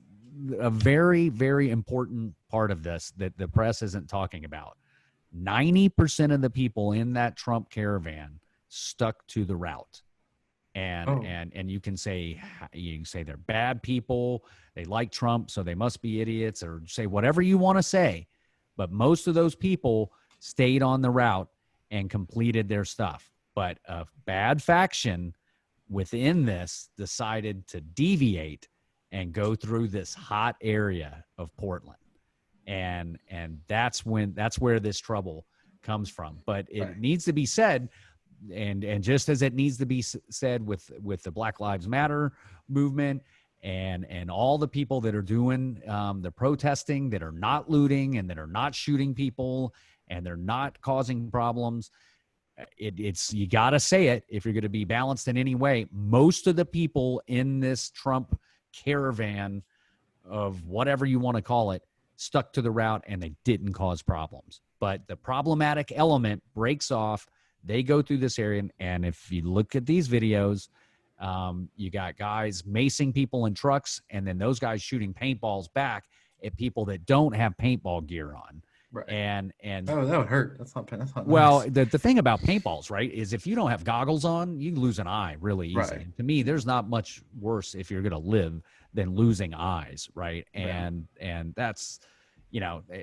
a very, very important part of this that the press isn't talking about. 90% of the people in that Trump caravan stuck to the route. And you can say they're bad people, they like Trump, so they must be idiots, or say whatever you want to say. But most of those people stayed on the route and completed their stuff. But a bad faction within this decided to deviate and go through this hot area of Portland. And that's where this trouble comes from. But it needs to be said, and just as it needs to be said with the Black Lives Matter movement and all the people that are doing the protesting, that are not looting and that are not shooting people and they're not causing problems, it's you got to say it if you're going to be balanced in any way. Most of the people in this Trump caravan of whatever you want to call it stuck to the route, and they didn't cause problems. But the problematic element breaks off. They go through this area, and if you look at these videos, you got guys macing people in trucks, and then those guys shooting paintballs back at people that don't have paintball gear on. Right. And that would hurt. That's not well, nice. The thing about paintballs, right, is if you don't have goggles on, you lose an eye really easy. Right. To me, there's not much worse if you're going to live than losing eyes, right? And that's,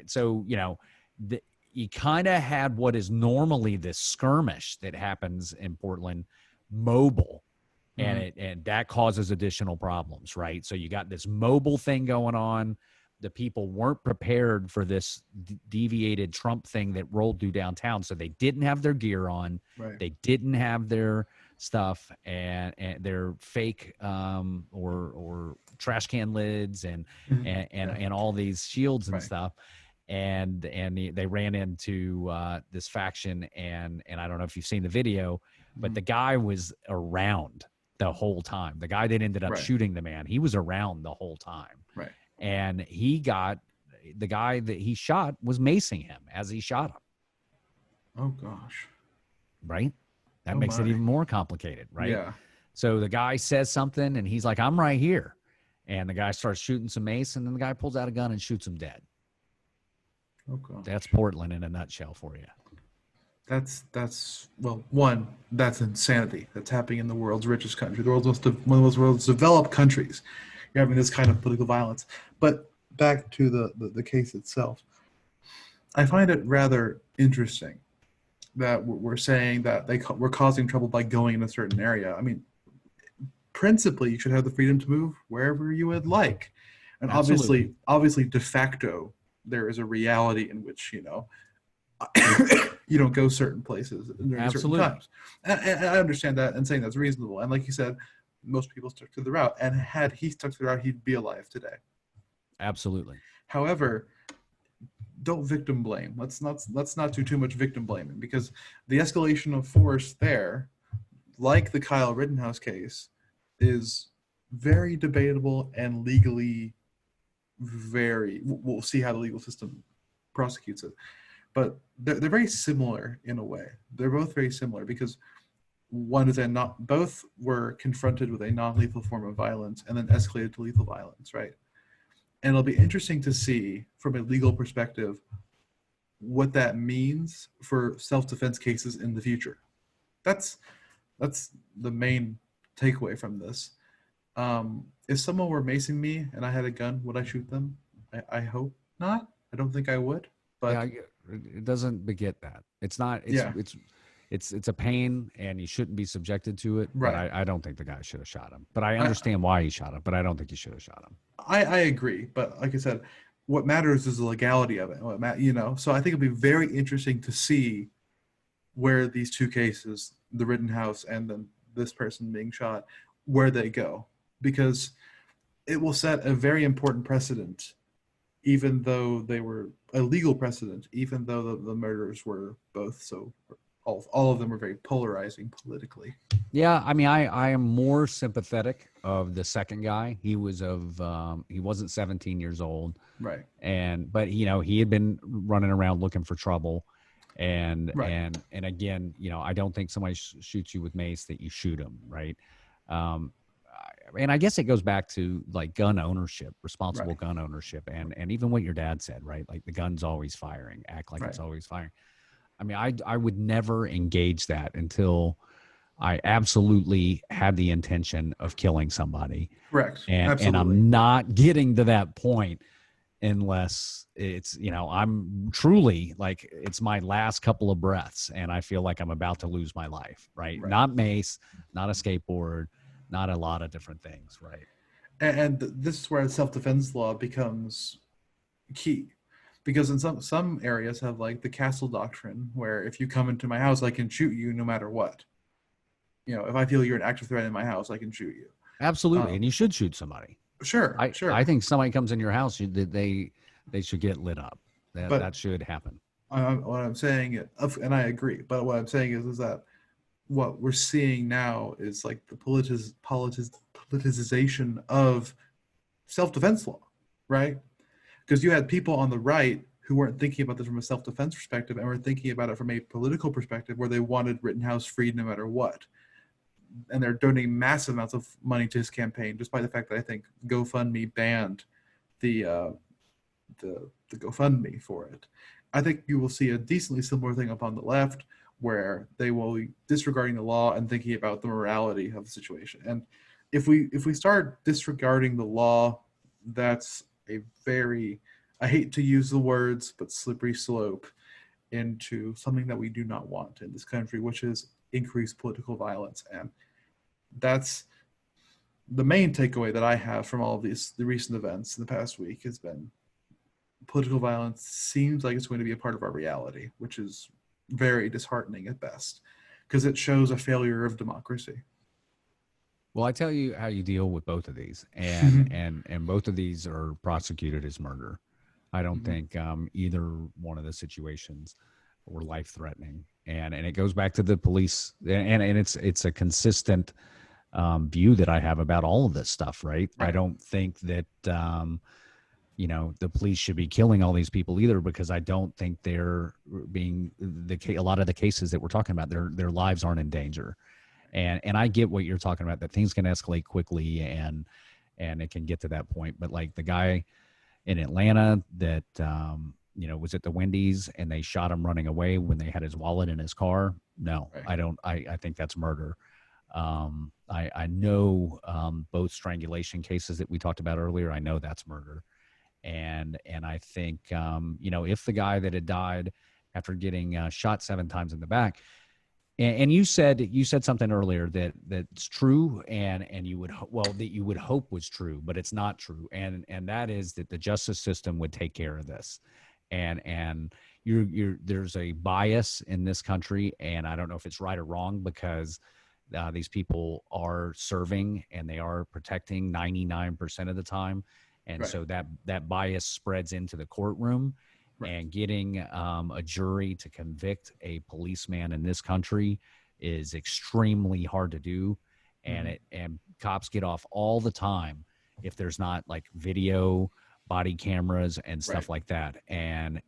so you kind of had what is normally this skirmish that happens in Portland mobile, and and that causes additional problems, right? So you got this mobile thing going on. The people weren't prepared for this deviated Trump thing that rolled through downtown, so they didn't have their gear on. Right. They didn't have their stuff and their fake or trash can lids and and all these shields and Right. stuff. And they ran into this faction, and I don't know if you've seen the video, but the guy was around the whole time. The guy that ended up Right. shooting the man, he was around the whole time. Right. And he got, the guy that he shot was macing him as he shot him. Oh gosh. Right? That Oh, makes it my. even more complicated, right? Yeah. So the guy says something and he's like, I'm right here. And the guy starts shooting some mace, and then the guy pulls out a gun and shoots him dead. Oh gosh. That's Portland in a nutshell for you. That's well, one, that's insanity. That's happening in the world's richest country, one of the world's developed countries. You're having this kind of political violence. But back to the case itself, I find it rather interesting that we're saying that we're causing trouble by going in a certain area. I mean, principally, you should have the freedom to move wherever you would like, and Absolutely. obviously, de facto, there is a reality in which you don't go certain places during Absolutely. certain times. And I understand that and saying that's reasonable. And like you said, most people stuck to the route. And had he stuck to the route, he'd be alive today. Absolutely. However, don't victim blame. Let's not do too much victim blaming, because the escalation of force there, like the Kyle Rittenhouse case, is very debatable and legally we'll see how the legal system prosecutes it. But they're very similar in a way. They're both very similar because one is both were confronted with a non-lethal form of violence and then escalated to lethal violence, right? And it'll be interesting to see from a legal perspective what that means for self-defense cases in the future. That's the main takeaway from this. If someone were macing me and I had a gun, would I shoot them? I hope not. I don't think I would. But yeah, it doesn't beget that. It's not. It's a pain, and you shouldn't be subjected to it. Right. But I don't think the guy should have shot him. But I understand why he shot him. But I don't think he should have shot him. I agree. But like I said, what matters is the legality of it. So I think it'll be very interesting to see where these two cases, the Rittenhouse and then this person being shot, where they go, because it will set a very important precedent, even though they were a legal precedent, even though the murders were both all of them were very polarizing politically. Yeah, I mean, I am more sympathetic of the second guy. He wasn't 17 years old, right? But he had been running around looking for trouble, and right. and again, I don't think somebody shoots you with mace that you shoot them, right? And I guess it goes back to like gun ownership, responsible right. gun ownership, and even what your dad said, right? Like the gun's always firing, act like right. it's always firing. I mean, I would never engage that until I absolutely had the intention of killing somebody. Correct. And I'm not getting to that point unless it's, I'm truly like, it's my last couple of breaths and I feel like I'm about to lose my life, right? Not mace, not a skateboard, not a lot of different things, right? And this is where self-defense law becomes key. Because in some areas have like the castle doctrine, where if you come into my house, I can shoot you no matter what. If I feel you're an active threat in my house, I can shoot you. Absolutely, and you should shoot somebody. Sure. I think somebody comes in your house, they should get lit up. That should happen. What I'm saying, and I agree, but what I'm saying is that what we're seeing now is like the politicization of self-defense law, right? Because you had people on the right who weren't thinking about this from a self-defense perspective and were thinking about it from a political perspective, where they wanted Rittenhouse freed no matter what. And they're donating massive amounts of money to his campaign, despite the fact that I think GoFundMe banned the GoFundMe for it. I think you will see a decently similar thing up on the left, where they will be disregarding the law and thinking about the morality of the situation. And if we start disregarding the law, that's a very, I hate to use the words, but slippery slope into something that we do not want in this country, which is increased political violence. And that's the main takeaway that I have from all of the recent events in the past week has been political violence seems like it's going to be a part of our reality, which is very disheartening at best, because it shows a failure of democracy. Well, I tell you how you deal with both of these, and both of these are prosecuted as murder. I don't think either one of the situations were life threatening, and it goes back to the police, and it's a consistent view that I have about all of this stuff. Right? I don't think that the police should be killing all these people either, because I don't think they're being a lot of the cases that we're talking about, their lives aren't in danger. And I get what you're talking about, that things can escalate quickly and it can get to that point. But like the guy in Atlanta that, was at the Wendy's and they shot him running away when they had his wallet in his car. No, right. I don't. I think that's murder. I know both strangulation cases that we talked about earlier. I know that's murder. And I think, if the guy that had died after getting shot 7 times in the back, and you said something earlier that's true, and you would that you would hope was true, but it's not true, and that is that the justice system would take care of this, and there's a bias in this country, and I don't know if it's right or wrong, because these people are serving and they are protecting 99% of the time, and right. So that bias spreads into the courtroom. Right. And getting a jury to convict a policeman in this country is extremely hard to do, and and cops get off all the time if there's not like video, body cameras, and stuff like that. And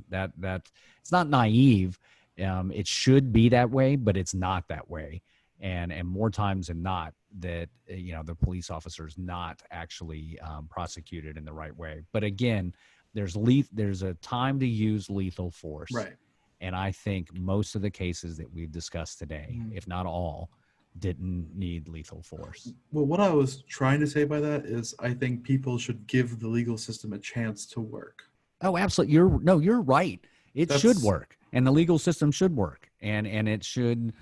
that it's not naive. It should be that way, but it's not that way. And more times than not, that the police officer is not actually prosecuted in the right way. But again, there's a time to use lethal force. Right. And I think most of the cases that we've discussed today, if not all, didn't need lethal force. Well, what I was trying to say by that is I think people should give the legal system a chance to work. Oh, absolutely. You're right. It should work, and the legal system should work, and it should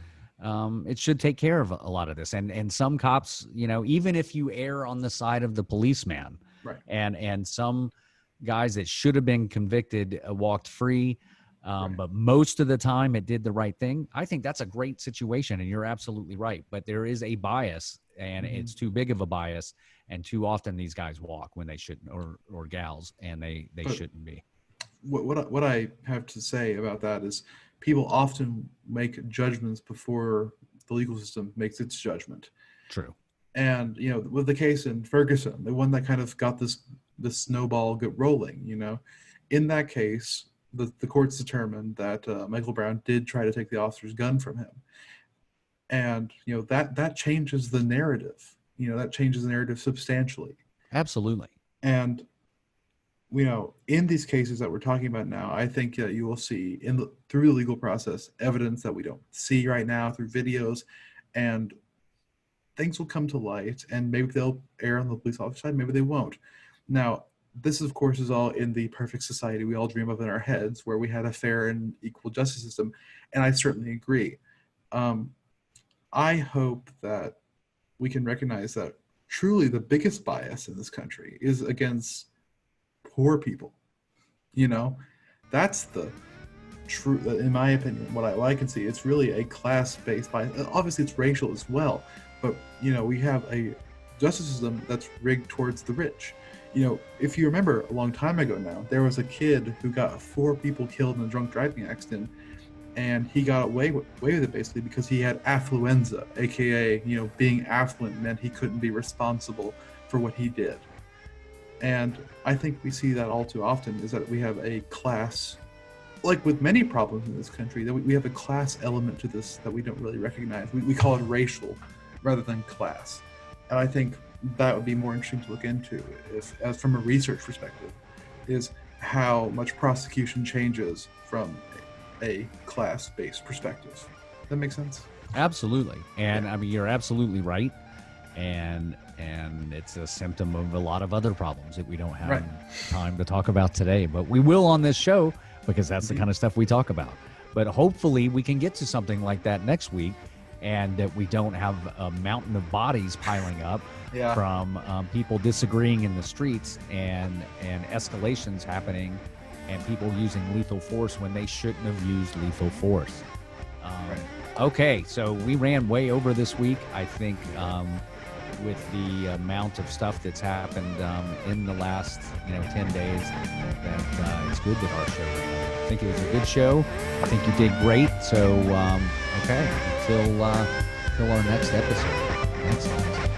take care of a lot of this. And some cops, even if you err on the side of the policeman, right, and some guys that should have been convicted walked free, right. But most of the time it did the right thing. I think that's a great situation, and you're absolutely right. But there is a bias, and it's too big of a bias, and too often these guys walk when they shouldn't, or gals, and they shouldn't be. What I have to say about that is people often make judgments before the legal system makes its judgment. True. And, with the case in Ferguson, the one that kind of got this snowball get rolling, in that case, the courts determined that Michael Brown did try to take the officer's gun from him. And, that changes the narrative. That changes the narrative substantially. Absolutely. And, in these cases that we're talking about now, I think that you will see through the legal process evidence that we don't see right now through videos, and things will come to light, and maybe they'll err on the police officer side, maybe they won't. Now, this, of course, is all in the perfect society we all dream of in our heads, where we had a fair and equal justice system, and I certainly agree. I hope that we can recognize that truly the biggest bias in this country is against poor people. That's the true, in my opinion, what I can see. It's really a class-based bias. Obviously, it's racial as well, but we have a justice system that's rigged towards the rich. If you remember a long time ago now, there was a kid who got 4 people killed in a drunk driving accident, and he got away with it basically because he had affluenza, aka, being affluent meant he couldn't be responsible for what he did. And I think we see that all too often, is that we have a class, like with many problems in this country, that we have a class element to this that we don't really recognize. We call it racial rather than class. And I think that would be more interesting to look into, as from a research perspective, is how much prosecution changes from a class-based perspective. That makes sense? Absolutely. And I mean, you're absolutely right. And it's a symptom of a lot of other problems that we don't have time to talk about today, but we will on this show, because that's the kind of stuff we talk about. But hopefully we can get to something like that next week, and that we don't have a mountain of bodies piling up Yeah. from people disagreeing in the streets and escalations happening and people using lethal force when they shouldn't have used lethal force. Right. Okay, so we ran way over this week. I think with the amount of stuff that's happened in the last 10 days, that it's good that our show ran. I think it was a good show. I think you did great. So okay, until our next episode. Thanks, guys.